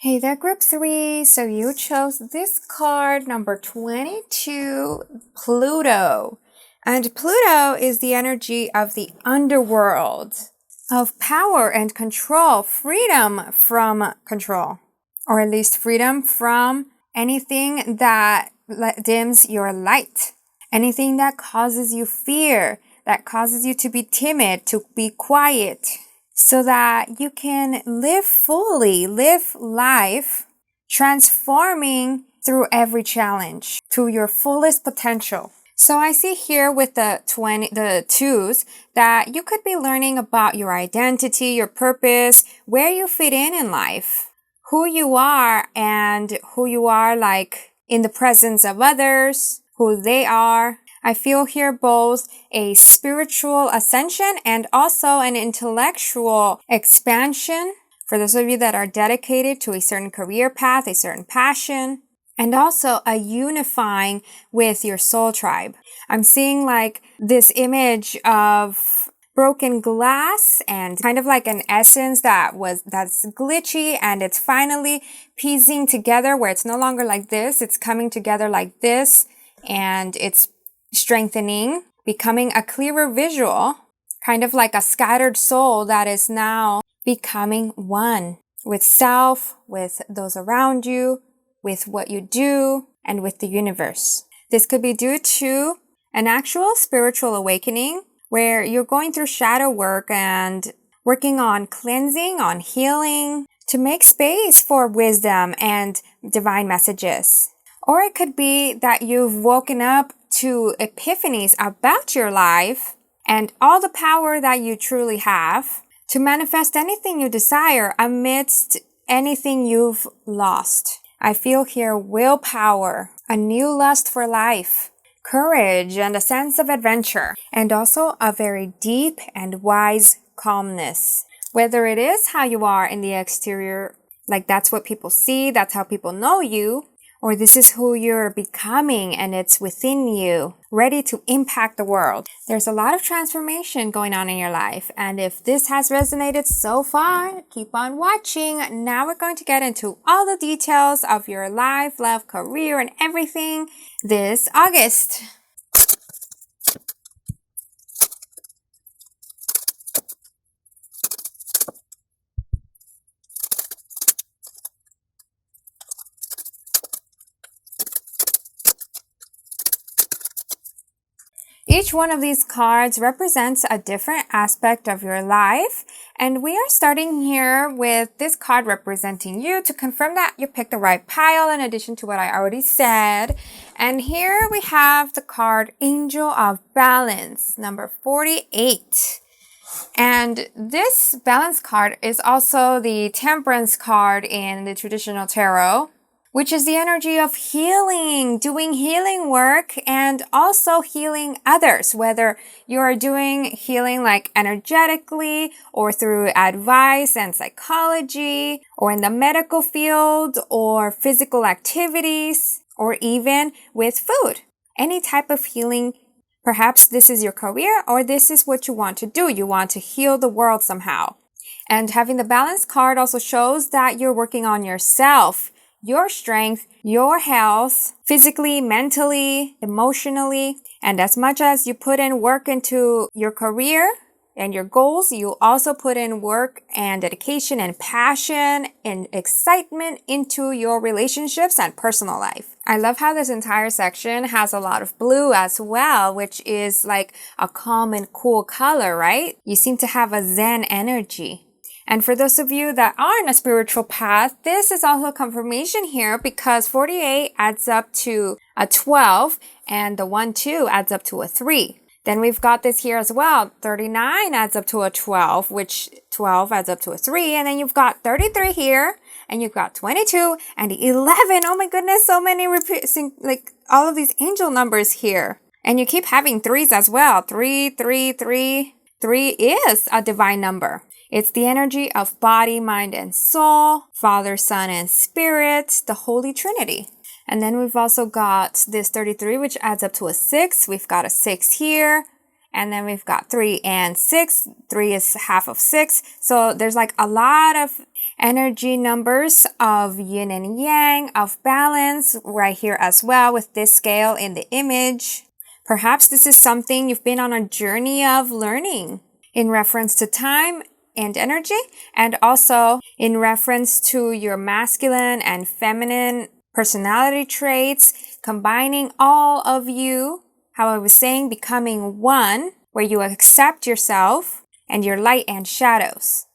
Hey there, group 3. So you chose this card, number 22, Pluto. And Pluto is the energy of the underworld, of power and control, freedom from control, or at least freedom from anything that dims your light, anything that causes you fear, that causes you to be timid, to be quiet, so that you can live fully, live life, transforming through every challenge to your fullest potential. So I see here with the twos that you could be learning about your identity, your purpose, where you fit in life, who you are and who you are like in the presence of others, who they are. I feel here both a spiritual ascension and also an intellectual expansion for those of you that are dedicated to a certain career path, a certain passion, and also a unifying with your soul tribe. I'm seeing like this image of broken glass and kind of like an essence that's glitchy and it's finally piecing together where it's no longer like this, it's coming together like this, and it's strengthening, becoming a clearer visual, kind of like a scattered soul that is now becoming one with self, with those around you, with what you do, and with the universe. This could be due to an actual spiritual awakening where you're going through shadow work and working on cleansing, on healing, to make space for wisdom and divine messages. Or it could be that you've woken up to epiphanies about your life and all the power that you truly have to manifest anything you desire amidst anything you've lost. I feel here willpower, a new lust for life, courage and a sense of adventure, and also a very deep and wise calmness. Whether it is how you are in the exterior, like that's what people see, that's how people know you, or this is who you're becoming and it's within you, ready to impact the world. There's a lot of transformation going on in your life. And if this has resonated so far, keep on watching. Now we're going to get into all the details of your life, love, career, and everything this August. Each one of these cards represents a different aspect of your life. And we are starting here with this card representing you to confirm that you picked the right pile in addition to what I already said. And here we have the card Angel of Balance, number 48. And this balance card is also the Temperance card in the traditional tarot, which is the energy of healing, doing healing work, and also healing others, whether you're doing healing like energetically or through advice and psychology, or in the medical field, or physical activities, or even with food. Any type of healing. Perhaps this is your career, or this is what you want to do. You want to heal the world somehow. And having the balance card also shows that you're working on yourself, your strength, your health, physically, mentally, emotionally. And as much as you put in work into your career and your goals, you also put in work and dedication and passion and excitement into your relationships and personal life. I love how this entire section has a lot of blue as well, which is like a calm and cool color, right? You seem to have a Zen energy. And for those of you that are in a spiritual path, this is also confirmation here because 48 adds up to a 12 and the 1-2 adds up to a 3. Then we've got this here as well. 39 adds up to a 12, which 12 adds up to a 3. And then you've got 33 here and you've got 22 and 11. Oh my goodness, so many like all of these angel numbers here. And you keep having 3s as well. 3, 3, 3. 3 is a divine number. It's the energy of body, mind, and soul, Father, Son, and Spirit, the Holy Trinity. And then we've also got this 33, which adds up to a 6. We've got a 6 here. And then we've got 3 and 6. 3 is half of 6. So there's like a lot of energy numbers of yin and yang, of balance right here as well with this scale in the image. Perhaps this is something you've been on a journey of learning in reference to time and energy, and also in reference to your masculine and feminine personality traits, combining all of you, how I was saying, becoming one, where you accept yourself and your light and shadows.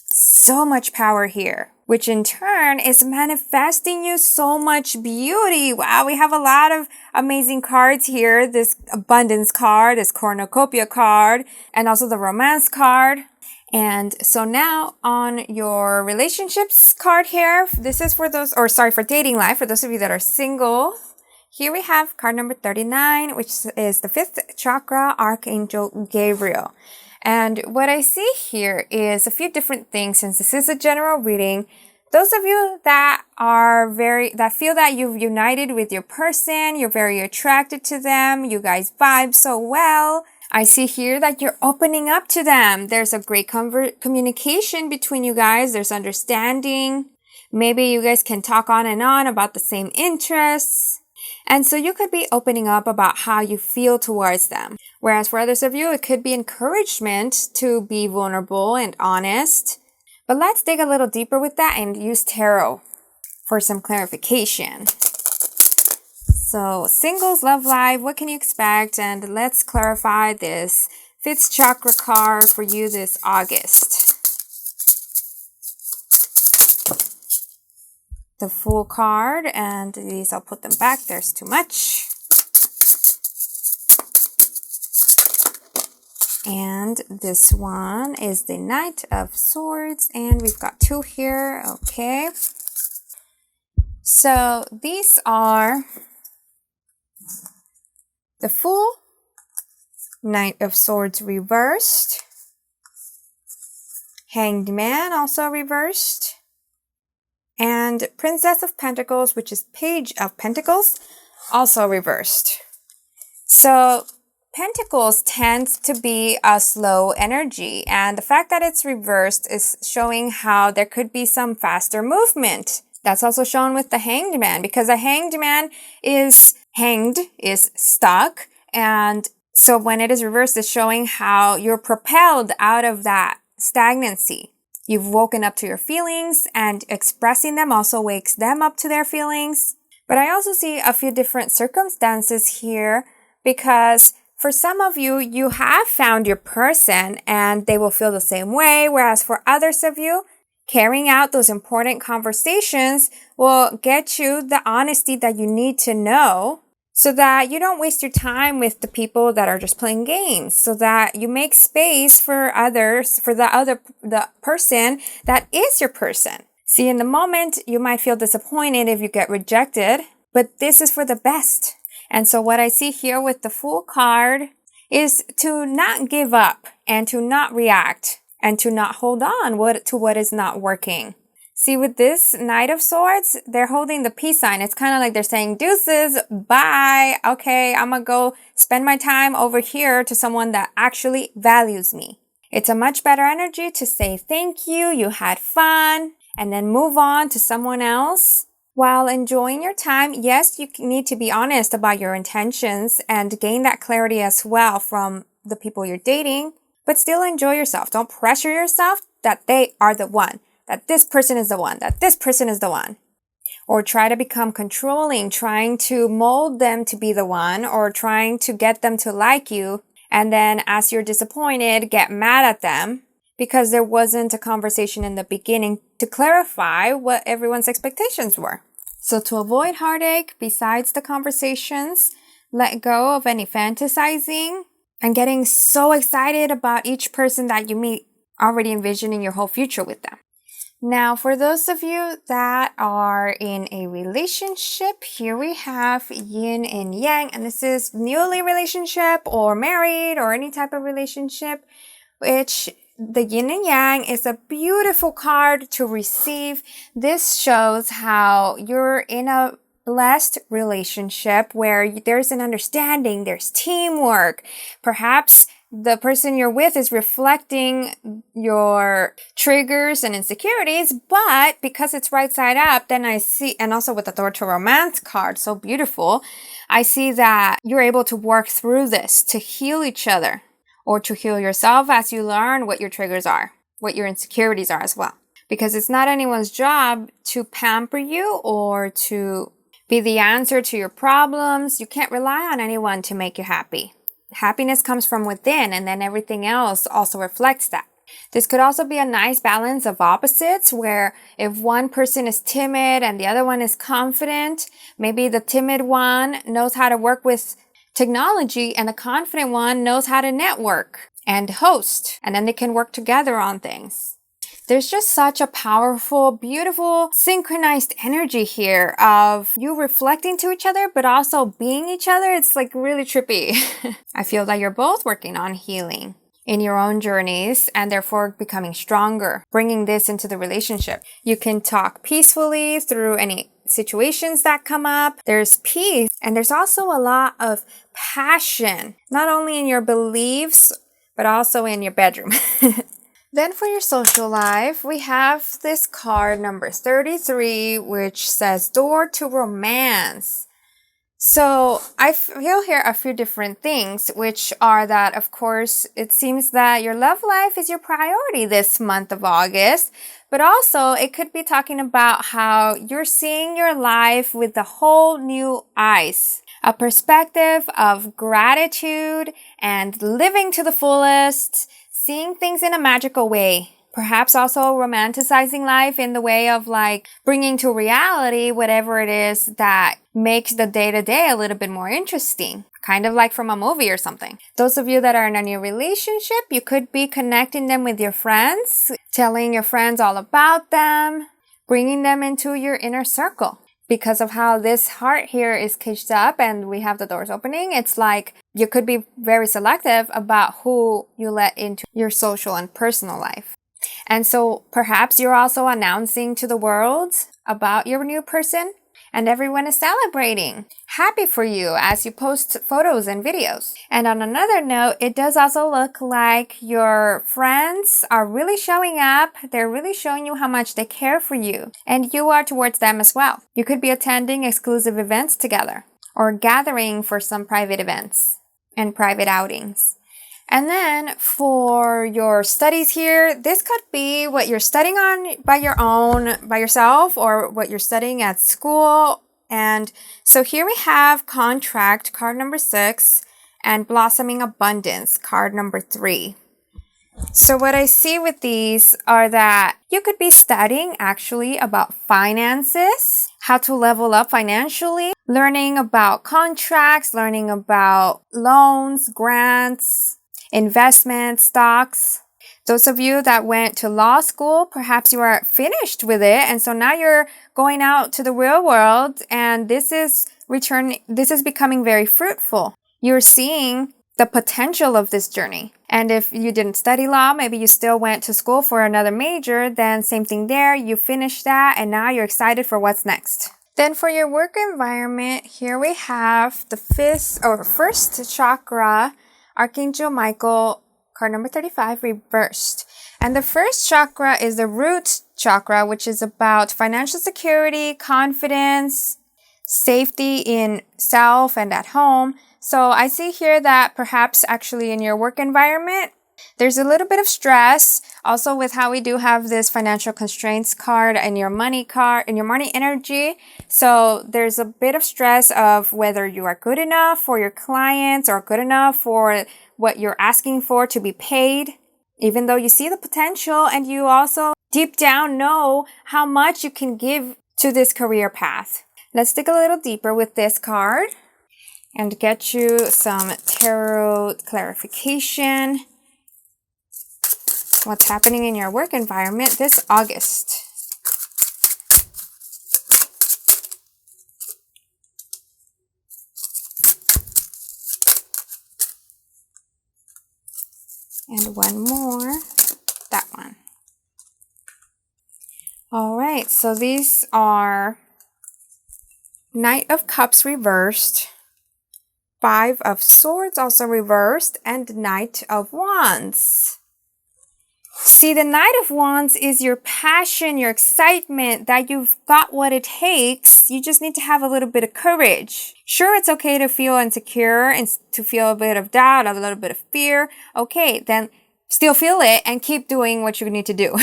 So much power here, which in turn is manifesting you so much beauty. Wow, we have a lot of amazing cards here. This abundance card, this cornucopia card, and also the romance card. And so now on your relationships card here, this is for those, for dating life, for those of you that are single. Here we have card number 39, which is the 5th chakra, Archangel Gabriel. And what I see here is a few different things since this is a general reading. Those of you that feel that you've united with your person, you're very attracted to them, you guys vibe so well. I see here that you're opening up to them. There's a great communication between you guys. There's understanding. Maybe you guys can talk on and on about the same interests. And so you could be opening up about how you feel towards them. Whereas for others of you, it could be encouragement to be vulnerable and honest. But let's dig a little deeper with that and use tarot for some clarification. So singles, love life, what can you expect? And let's clarify this 5th chakra card for you this August. The Fool card, and these I'll put them back. There's too much. And this one is the Knight of Swords, and we've got 2 here. Okay. So these are the Fool, Knight of Swords reversed, Hanged Man also reversed, and Princess of Pentacles, which is Page of Pentacles, also reversed. So Pentacles tends to be a slow energy, and the fact that it's reversed is showing how there could be some faster movement. That's also shown with the Hanged Man, because the Hanged Man is hanged, is stuck, and so when it is reversed, it's showing how you're propelled out of that stagnancy. You've woken up to your feelings, and expressing them also wakes them up to their feelings. But I also see a few different circumstances here, because For some of you, you have found your person and they will feel the same way, whereas for others of you, carrying out those important conversations will get you the honesty that you need to know so that you don't waste your time with the people that are just playing games, so that you make space for others, for the person that is your person. See, in the moment, you might feel disappointed if you get rejected, but this is for the best. And so what I see here with the Fool card is to not give up and to not react and to not hold on to what is not working. See, with this Knight of Swords, they're holding the peace sign. It's kind of like they're saying, deuces, bye. Okay, I'm going to go spend my time over here to someone that actually values me. It's a much better energy to say thank you, you had fun, and then move on to someone else. While enjoying your time, yes, you need to be honest about your intentions and gain that clarity as well from the people you're dating, but still enjoy yourself. Don't pressure yourself that they are the one, that this person is the one, that this person is the one. Or try to become controlling, trying to mold them to be the one, or trying to get them to like you. And then as you're disappointed, get mad at them because there wasn't a conversation in the beginning to clarify what everyone's expectations were. So to avoid heartache, besides the conversations, let go of any fantasizing and getting so excited about each person that you meet, already envisioning your whole future with them. Now, for those of you that are in a relationship, here we have yin and yang, and this is newly relationship or married or any type of relationship, which the yin and yang is a beautiful card to receive. This shows how you're in a blessed relationship where there's an understanding, there's teamwork. Perhaps the person you're with is reflecting your triggers and insecurities, but because it's right side up, then I see, and also with the Door to Romance card, so beautiful, I see that you're able to work through this to heal each other or to heal yourself as you learn what your triggers are, what your insecurities are as well. Because it's not anyone's job to pamper you or to be the answer to your problems. You can't rely on anyone to make you happy. Happiness comes from within, and then everything else also reflects that. This could also be a nice balance of opposites where if one person is timid and the other one is confident, maybe the timid one knows how to work with technology and the confident one knows how to network and host, and then they can work together on things. There's just such a powerful, beautiful, synchronized energy here of you reflecting to each other, but also being each other. It's like really trippy. I feel that you're both working on healing in your own journeys and therefore becoming stronger, bringing this into the relationship. You can talk peacefully through any situations that come up. There's peace, and there's also a lot of passion, not only in your beliefs, but also in your bedroom. Then for your social life, we have this card number 33, which says Door to Romance. So I feel here a few different things, which are that, of course, it seems that your love life is your priority this month of August, but also it could be talking about how you're seeing your life with the whole new eyes, a perspective of gratitude and living to the fullest, seeing things in a magical way. Perhaps also romanticizing life in the way of like bringing to reality whatever it is that makes the day-to-day a little bit more interesting. Kind of like from a movie or something. Those of you that are in a new relationship, you could be connecting them with your friends, telling your friends all about them, bringing them into your inner circle. Because of how this heart here is caged up and we have the doors opening, it's like you could be very selective about who you let into your social and personal life. And so perhaps you're also announcing to the world about your new person and everyone is celebrating. Happy for you as you post photos and videos. And on another note, it does also look like your friends are really showing up. They're really showing you how much they care for you. And you are towards them as well. You could be attending exclusive events together or gathering for some private events and private outings. And then for your studies here, this could be what you're studying on by yourself, or what you're studying at school. And so here we have contract, card number 6, and blossoming abundance, card number 3. So what I see with these are that you could be studying actually about finances, how to level up financially, learning about contracts, learning about loans, grants, investments, stocks. Those of you that went to law school, perhaps you are finished with it. And so now you're going out to the real world and this is becoming very fruitful. You're seeing the potential of this journey. And if you didn't study law, maybe you still went to school for another major, then same thing there. You finished that and now you're excited for what's next. Then for your work environment, here we have the first chakra, Archangel Michael, card number 35, reversed. And the first chakra is the root chakra, which is about financial security, confidence, safety in self and at home. So I see here that perhaps actually in your work environment, there's a little bit of stress. Also with how we do have this financial constraints card and your money card and your money energy. So there's a bit of stress of whether you are good enough for your clients or good enough for what you're asking for to be paid, even though you see the potential and you also deep down know how much you can give to this career path. Let's dig a little deeper with this card and get you some tarot clarification. What's happening in your work environment this August? And one more, that one. All right, so these are Knight of Cups reversed, 5 of Swords also reversed, and Knight of Wands. See, the Knight of Wands is your passion, your excitement that you've got what it takes. You just need to have a little bit of courage. Sure, it's okay to feel insecure and to feel a bit of doubt, a little bit of fear. Okay, then still feel it and keep doing what you need to do.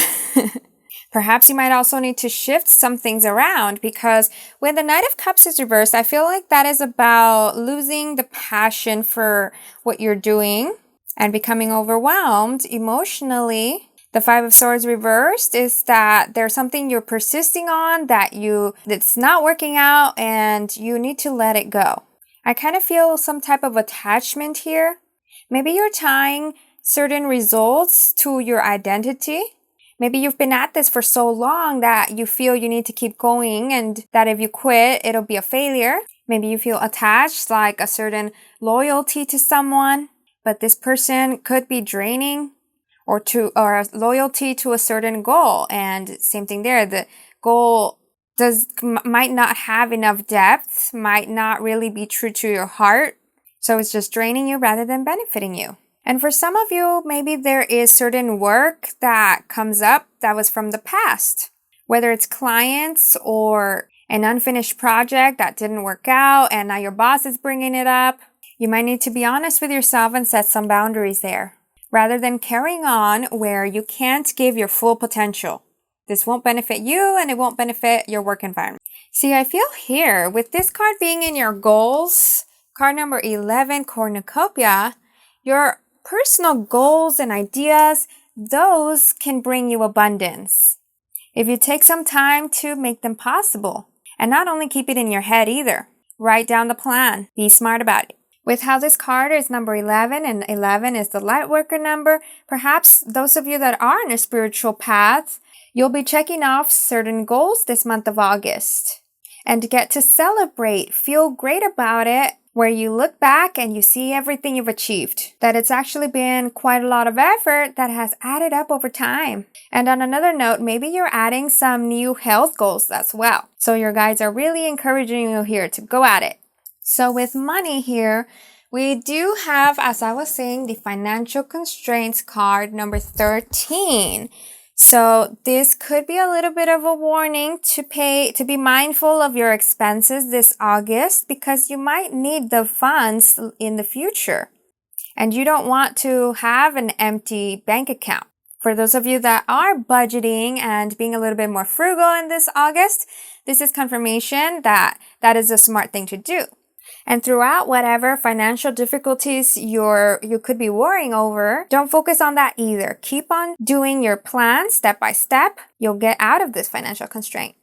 Perhaps you might also need to shift some things around because when the Knight of Cups is reversed, I feel like that is about losing the passion for what you're doing and becoming overwhelmed emotionally. The 5 of Swords reversed is that there's something you're persisting on that's not working out and you need to let it go. I kind of feel some type of attachment here. Maybe you're tying certain results to your identity. Maybe you've been at this for so long that you feel you need to keep going and that if you quit, it'll be a failure. Maybe you feel attached, like a certain loyalty to someone, but this person could be draining or a loyalty to a certain goal. And same thing there, the goal might not have enough depth, might not really be true to your heart. So it's just draining you rather than benefiting you. And for some of you, maybe there is certain work that comes up that was from the past, whether it's clients or an unfinished project that didn't work out and now your boss is bringing it up. You might need to be honest with yourself and set some boundaries there, rather than carrying on where you can't give your full potential. This won't benefit you and it won't benefit your work environment. See, I feel here with this card being in your goals, card number 11, cornucopia, your personal goals and ideas, those can bring you abundance if you take some time to make them possible. And not only keep it in your head either. Write down the plan. Be smart about it. With how this card is number 11 and 11 is the light worker number, perhaps those of you that are in a spiritual path, you'll be checking off certain goals this month of August and get to celebrate, feel great about it, where you look back and you see everything you've achieved, that it's actually been quite a lot of effort that has added up over time. And on another note, maybe you're adding some new health goals as well. So your guides are really encouraging you here to go at it. So with money here, we do have, as I was saying, the financial constraints card number 13. So this could be a little bit of a warning to be mindful of your expenses this August because you might need the funds in the future and you don't want to have an empty bank account. For those of you that are budgeting and being a little bit more frugal in this August, this is confirmation that that is a smart thing to do. And throughout whatever financial difficulties you could be worrying over, don't focus on that either. Keep on doing your plan step by step. You'll get out of this financial constraint.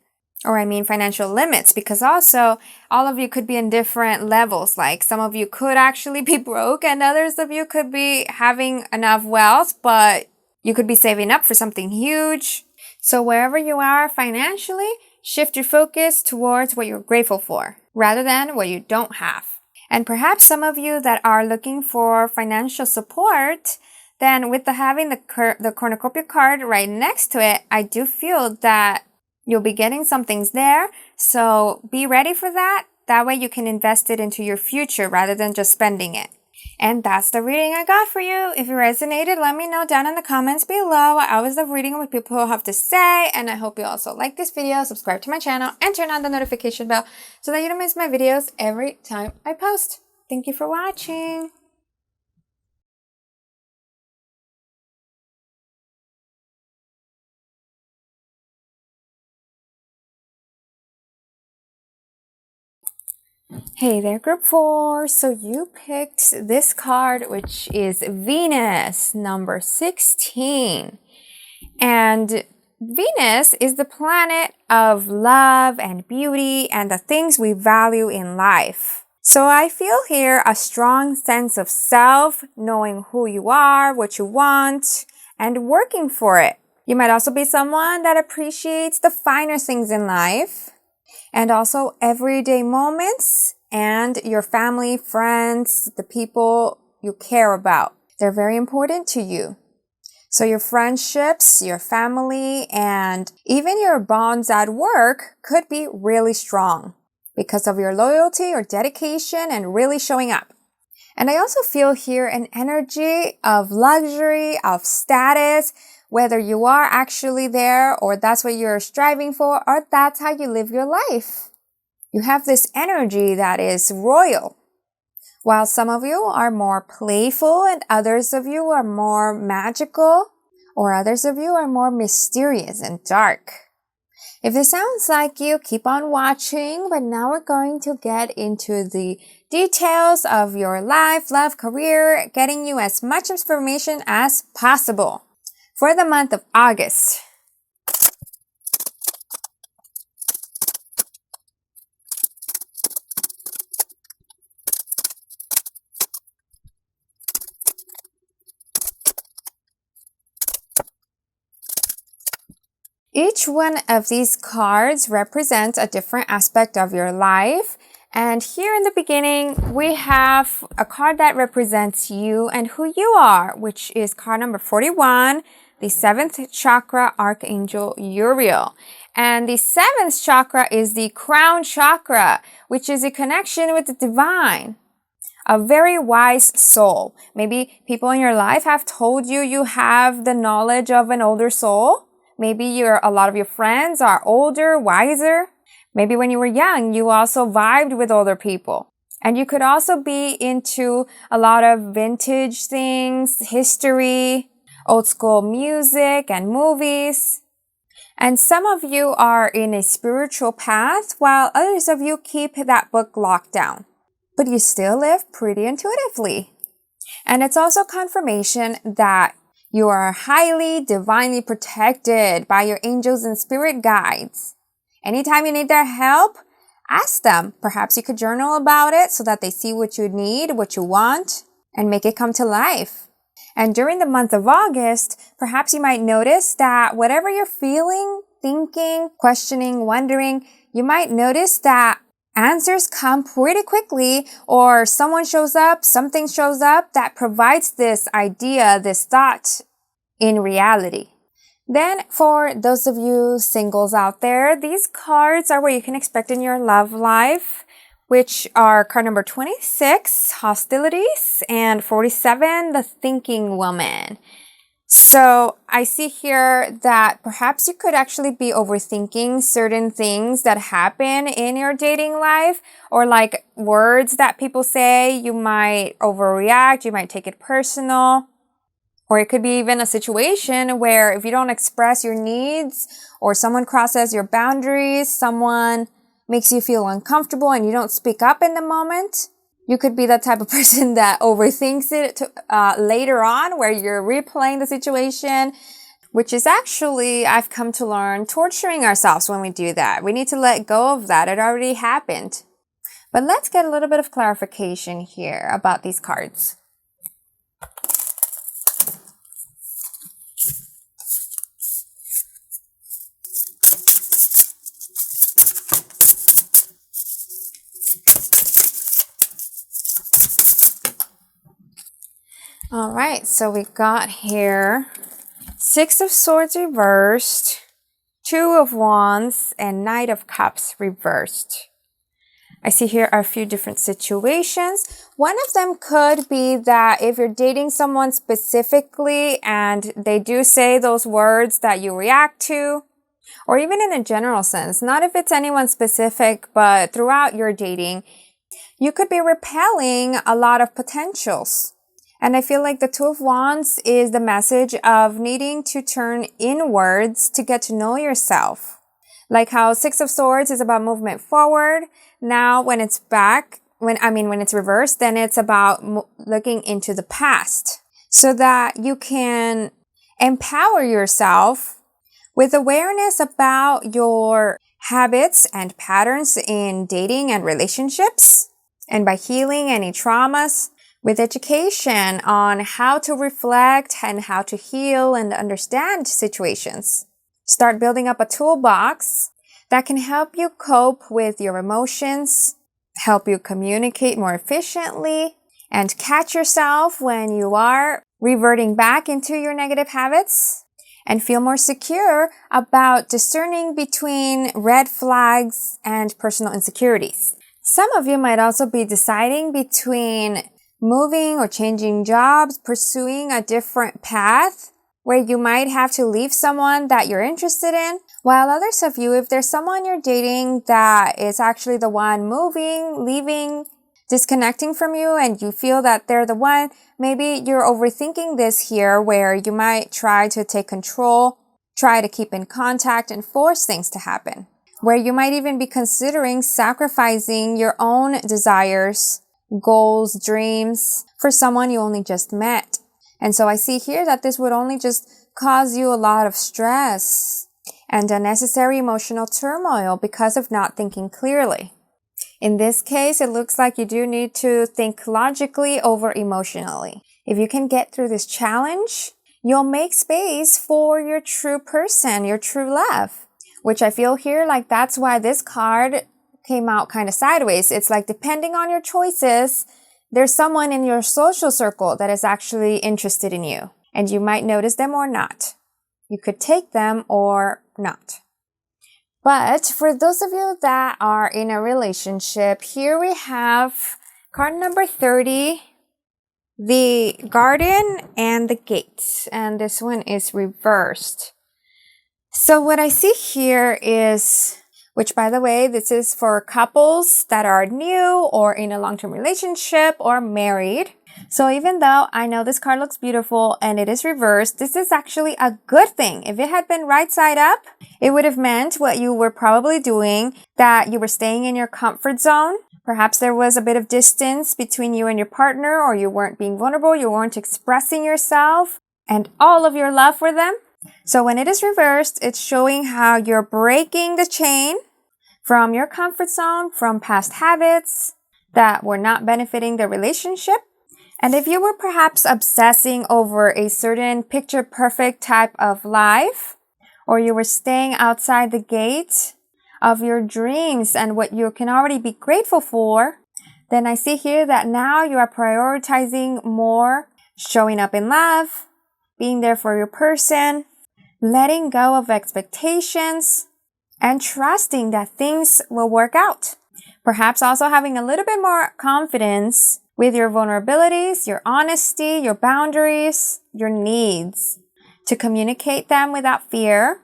Or I mean financial limits, because also all of you could be in different levels. Like some of you could actually be broke and others of you could be having enough wealth, but you could be saving up for something huge. So wherever you are financially, shift your focus towards what you're grateful for rather than what you don't have. And perhaps some of you that are looking for financial support, then with having the cornucopia card right next to it, I do feel that you'll be getting some things there. So be ready for that. That way you can invest it into your future rather than just spending it. And that's the reading I got for you. If it resonated, let me know down in the comments below. I always love reading what people have to say. And I hope you also like this video, subscribe to my channel, and turn on the notification bell so that you don't miss my videos every time I post. Thank you for watching. Hey there, group 4. So you picked this card, which is Venus, number 16. And Venus is the planet of love and beauty and the things we value in life. So I feel here a strong sense of self, knowing who you are, what you want, and working for it. You might also be someone that appreciates the finer things in life, and also everyday moments and your family, friends, the people you care about. They're very important to you. So your friendships, your family, and even your bonds at work could be really strong because of your loyalty or dedication and really showing up. And I also feel here an energy of luxury, of status, whether you are actually there or that's what you're striving for or that's how you live your life. You have this energy that is royal. While some of you are more playful and others of you are more magical or others of you are more mysterious and dark. If this sounds like you, keep on watching, but now we're going to get into the details of your life, love, career, getting you as much information as possible. For the month of August, each one of these cards represents a different aspect of your life. And here in the beginning, we have a card that represents you and who you are, which is card number 41. The 7th chakra, Archangel Uriel. And the 7th chakra is the crown chakra, which is a connection with the divine. A very wise soul. Maybe people in your life have told you you have the knowledge of an older soul. Maybe a lot of your friends are older, wiser. Maybe when you were young, you also vibed with older people. And you could also be into a lot of vintage things, history, old school music and movies. And some of you are in a spiritual path while others of you keep that book locked down. But you still live pretty intuitively. And it's also confirmation that you are highly divinely protected by your angels and spirit guides. Anytime you need their help, ask them. Perhaps you could journal about it so that they see what you need, what you want, and make it come to life. And during the month of August, perhaps you might notice that whatever you're feeling, thinking, questioning, wondering, you might notice that answers come pretty quickly, or someone shows up, something shows up that provides this idea, this thought in reality. Then for those of you singles out there, these cards are what you can expect in your love life, which are card number 26, Hostilities, and 47, The Thinking Woman. So I see here that perhaps you could actually be overthinking certain things that happen in your dating life, or like words that people say, you might overreact, you might take it personal. Or it could be even a situation where if you don't express your needs or someone crosses your boundaries, someone makes you feel uncomfortable and you don't speak up in the moment. You could be the type of person that overthinks it later on, where you're replaying the situation, which is actually, I've come to learn, torturing ourselves when we do that. We need to let go of that. It already happened. But let's get a little bit of clarification here about these cards. All right, so we got here Six of Swords reversed, Two of Wands, and Knight of Cups reversed. I see here are a few different situations. One of them could be that if you're dating someone specifically and they do say those words that you react to, or even in a general sense, not if it's anyone specific, but throughout your dating, you could be repelling a lot of potentials. And I feel like the Two of Wands is the message of needing to turn inwards to get to know yourself. Like how Six of Swords is about movement forward. Now when it's back, when it's reversed, then it's about looking into the past so that you can empower yourself with awareness about your habits and patterns in dating and relationships, and by healing any traumas, with education on how to reflect and how to heal and understand situations. Start building up a toolbox that can help you cope with your emotions, help you communicate more efficiently, and catch yourself when you are reverting back into your negative habits, and feel more secure about discerning between red flags and personal insecurities. Some of you might also be deciding between moving or changing jobs, pursuing a different path where you might have to leave someone that you're interested in, while others of you, if there's someone you're dating that is actually the one moving, leaving, disconnecting from you, and you feel that they're the one, maybe you're overthinking this here, where you might try to take control, try to keep in contact and force things to happen, where you might even be considering sacrificing your own desires, goals, dreams for someone you only just met. And so I see here that this would only just cause you a lot of stress and unnecessary emotional turmoil because of not thinking clearly. In this case, it looks like you do need to think logically over emotionally. If you can get through this challenge, you'll make space for your true person, your true love, which I feel here like that's why this card came out kind of sideways. It's like, depending on your choices, there's someone in your social circle that is actually interested in you, and you might notice them or not. You could take them or not. But for those of you that are in a relationship, here we have card number 30, the Garden and the Gate, and this one is reversed. So what I see here is, which by the way, this is for couples that are new or in a long-term relationship or married. So even though I know this card looks beautiful and it is reversed, this is actually a good thing. If it had been right side up, it would have meant what you were probably doing, that you were staying in your comfort zone. Perhaps there was a bit of distance between you and your partner, or you weren't being vulnerable, you weren't expressing yourself and all of your love for them. So when it is reversed, it's showing how you're breaking the chain from your comfort zone, from past habits that were not benefiting the relationship. And if you were perhaps obsessing over a certain picture-perfect type of life, or you were staying outside the gate of your dreams and what you can already be grateful for, then I see here that now you are prioritizing more showing up in love, being there for your person, letting go of expectations, and trusting that things will work out. Perhaps also having a little bit more confidence with your vulnerabilities, your honesty, your boundaries, your needs, to communicate them without fear,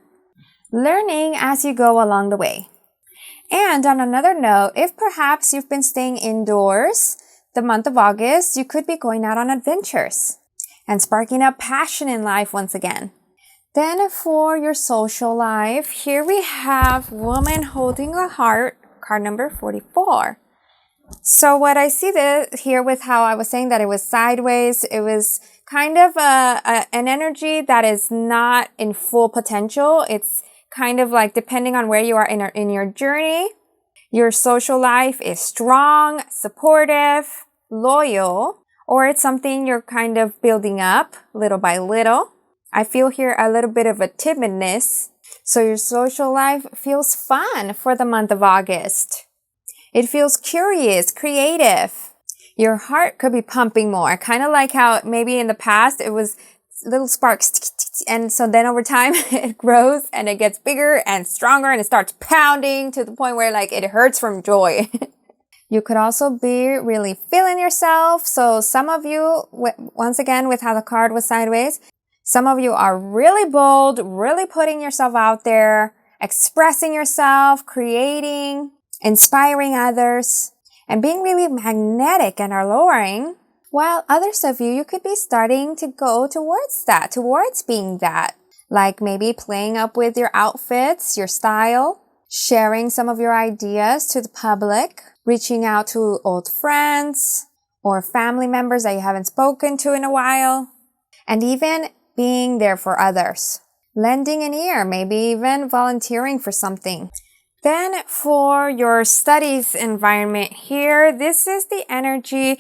learning as you go along the way. And on another note, if perhaps you've been staying indoors the month of August, you could be going out on adventures and sparking up passion in life once again. Then for your social life, here we have Woman Holding a Heart card number 44. So what I see here with how I was saying that it was sideways, it was kind of an energy that is not in full potential. It's kind of like depending on where you are in your journey. Your social life is strong, supportive, loyal, or it's something you're kind of building up little by little. I feel here a little bit of a timidness. So your social life feels fun for the month of August. It feels curious, creative. Your heart could be pumping more, kind of like how maybe in the past it was little sparks, and so then over time it grows and it gets bigger and stronger and it starts pounding to the point where like it hurts from joy. You could also be really feeling yourself. So some of you, once again with how the card was sideways, some of you are really bold, really putting yourself out there, expressing yourself, creating, inspiring others, and being really magnetic and alluring, while others of you could be starting to go towards that, towards being that. Like maybe playing up with your outfits, your style, sharing some of your ideas to the public, reaching out to old friends or family members that you haven't spoken to in a while, and even being there for others, lending an ear, maybe even volunteering for something. Then for your studies environment here, this is the energy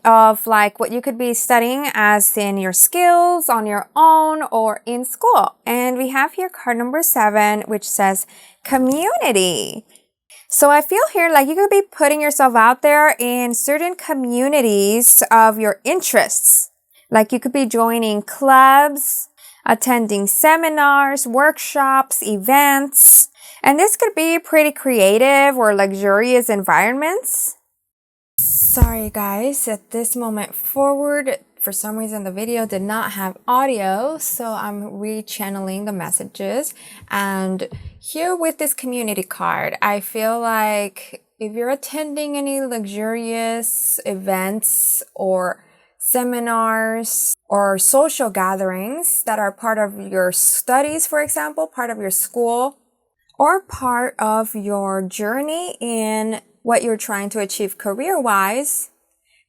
of like what you could be studying as in your skills on your own or in school. And we have here card number 7, which says community. So I feel here like you could be putting yourself out there in certain communities of your interests. Like you could be joining clubs, attending seminars, workshops, events. And this could be pretty creative or luxurious environments. Sorry guys, at this moment forward, for some reason the video did not have audio, so I'm rechanneling the messages. And here with this community card, I feel like if you're attending any luxurious events or seminars or social gatherings that are part of your studies, for example, part of your school, or part of your journey in what you're trying to achieve career-wise,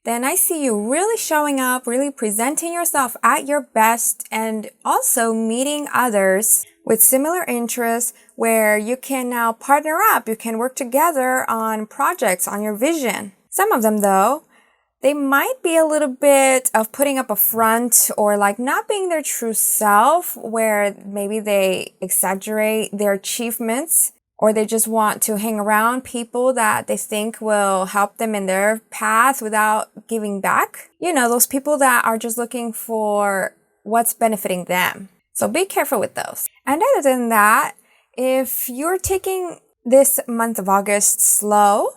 then I see you really showing up, really presenting yourself at your best, and also meeting others with similar interests where you can now partner up, you can work together on projects, on your vision. Some of them though, they might be a little bit of putting up a front or like not being their true self, where maybe they exaggerate their achievements or they just want to hang around people that they think will help them in their path without giving back. You know, those people that are just looking for what's benefiting them. So be careful with those. And other than that, if you're taking this month of August slow,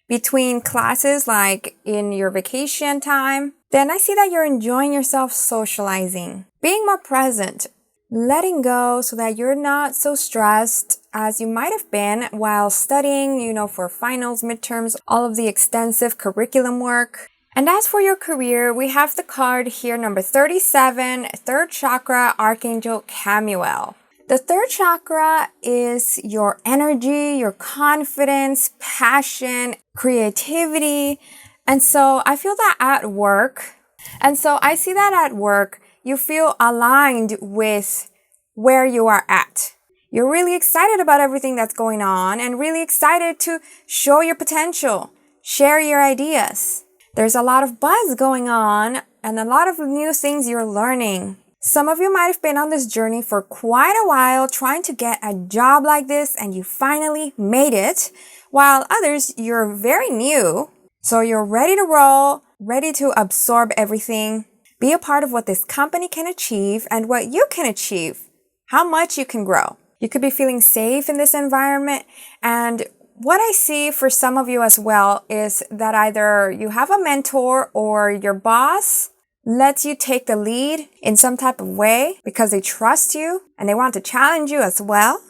between classes, like in your vacation time, then I see that you're enjoying yourself socializing, being more present, letting go so that you're not so stressed as you might have been while studying, you know, for finals, midterms, all of the extensive curriculum work. And as for your career, we have the card here, number 37, third chakra, Archangel Chamuel. The third chakra is your energy, your confidence, passion, creativity. And so I feel that at work. And so I see that at work, you feel aligned with where you are at. You're really excited about everything that's going on and really excited to show your potential, share your ideas. There's a lot of buzz going on and a lot of new things you're learning. Some of you might have been on this journey for quite a while trying to get a job like this and you finally made it, while others, you're very new. So you're ready to roll, ready to absorb everything, be a part of what this company can achieve and what you can achieve, how much you can grow. You could be feeling safe in this environment, and what I see for some of you as well is that either you have a mentor or your boss lets you take the lead in some type of way because they trust you and they want to challenge you as well.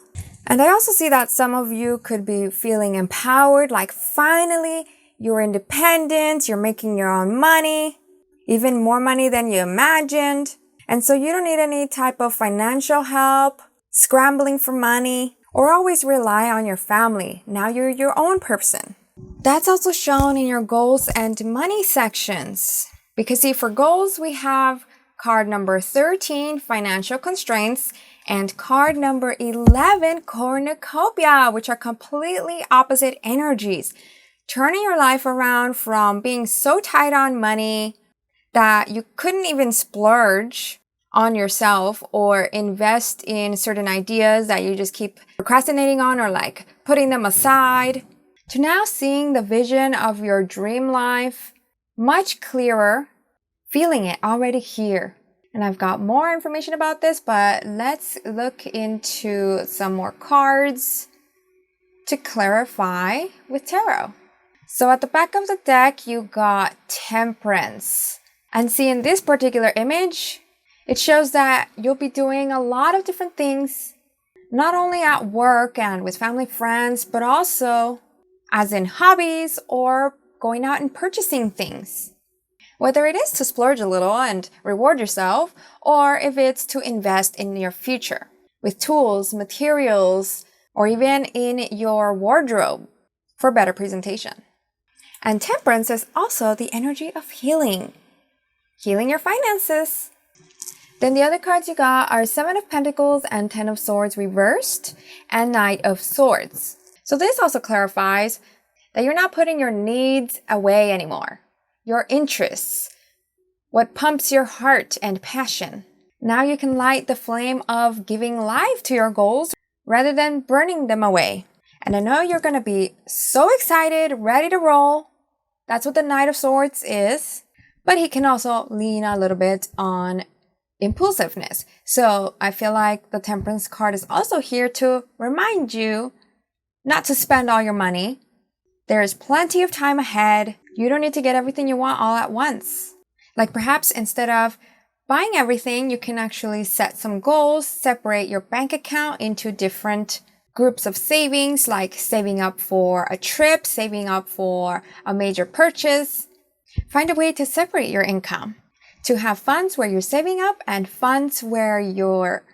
And I also see that some of you could be feeling empowered, like finally you're independent, you're making your own money, even more money than you imagined. And so you don't need any type of financial help, scrambling for money, or always rely on your family. Now you're your own person. That's also shown in your goals and money sections. Because see, for goals, we have card number 13, financial constraints, and card number 11, cornucopia, which are completely opposite energies. Turning your life around from being so tight on money that you couldn't even splurge on yourself or invest in certain ideas that you just keep procrastinating on or like putting them aside, to now seeing the vision of your dream life much clearer, feeling it already here. And I've got more information about this, but let's look into some more cards to clarify with tarot. So at the back of the deck, you got Temperance. And see, in this particular image, it shows that you'll be doing a lot of different things, not only at work and with family, friends, but also as in hobbies or going out and purchasing things. Whether it is to splurge a little and reward yourself, or if it's to invest in your future with tools, materials, or even in your wardrobe for better presentation. And Temperance is also the energy of healing your finances. Then the other cards you got are Seven of Pentacles and Ten of Swords reversed and Knight of Swords. So this also clarifies that you're not putting your needs away anymore. Your interests, what pumps your heart and passion. Now you can light the flame of giving life to your goals rather than burning them away. And I know you're going to be so excited, ready to roll. That's what the Knight of Swords is. But he can also lean a little bit on impulsiveness. So I feel like the Temperance card is also here to remind you not to spend all your money. There is plenty of time ahead. You don't need to get everything you want all at once. Like perhaps instead of buying everything, you can actually set some goals, separate your bank account into different groups of savings, like saving up for a trip, saving up for a major purchase. Find a way to separate your income, to have funds where you're saving up and funds where you're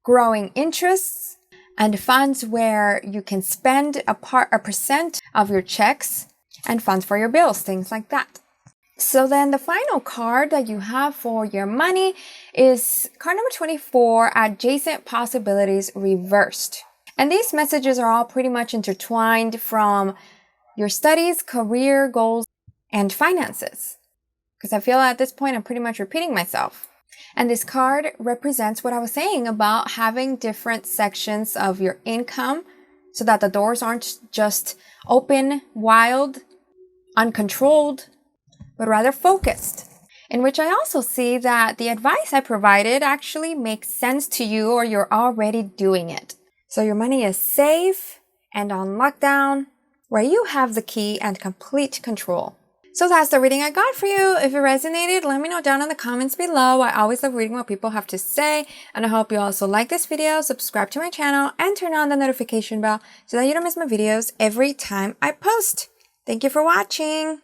growing interests and funds where you can spend a percent of your checks and funds for your bills, things like that. So then the final card that you have for your money is card number 24, Adjacent Possibilities Reversed. And these messages are all pretty much intertwined from your studies, career goals, and finances. Because I feel at this point I'm pretty much repeating myself. And this card represents what I was saying about having different sections of your income so that the doors aren't just open, wild, uncontrolled, but rather focused. In which I also see that the advice I provided actually makes sense to you or you're already doing it. So your money is safe and on lockdown where you have the key and complete control. So that's the reading I got for you. If it resonated, let me know down in the comments below. I always love reading what people have to say. And I hope you also like this video, subscribe to my channel, and turn on the notification bell so that you don't miss my videos every time I post. Thank you for watching.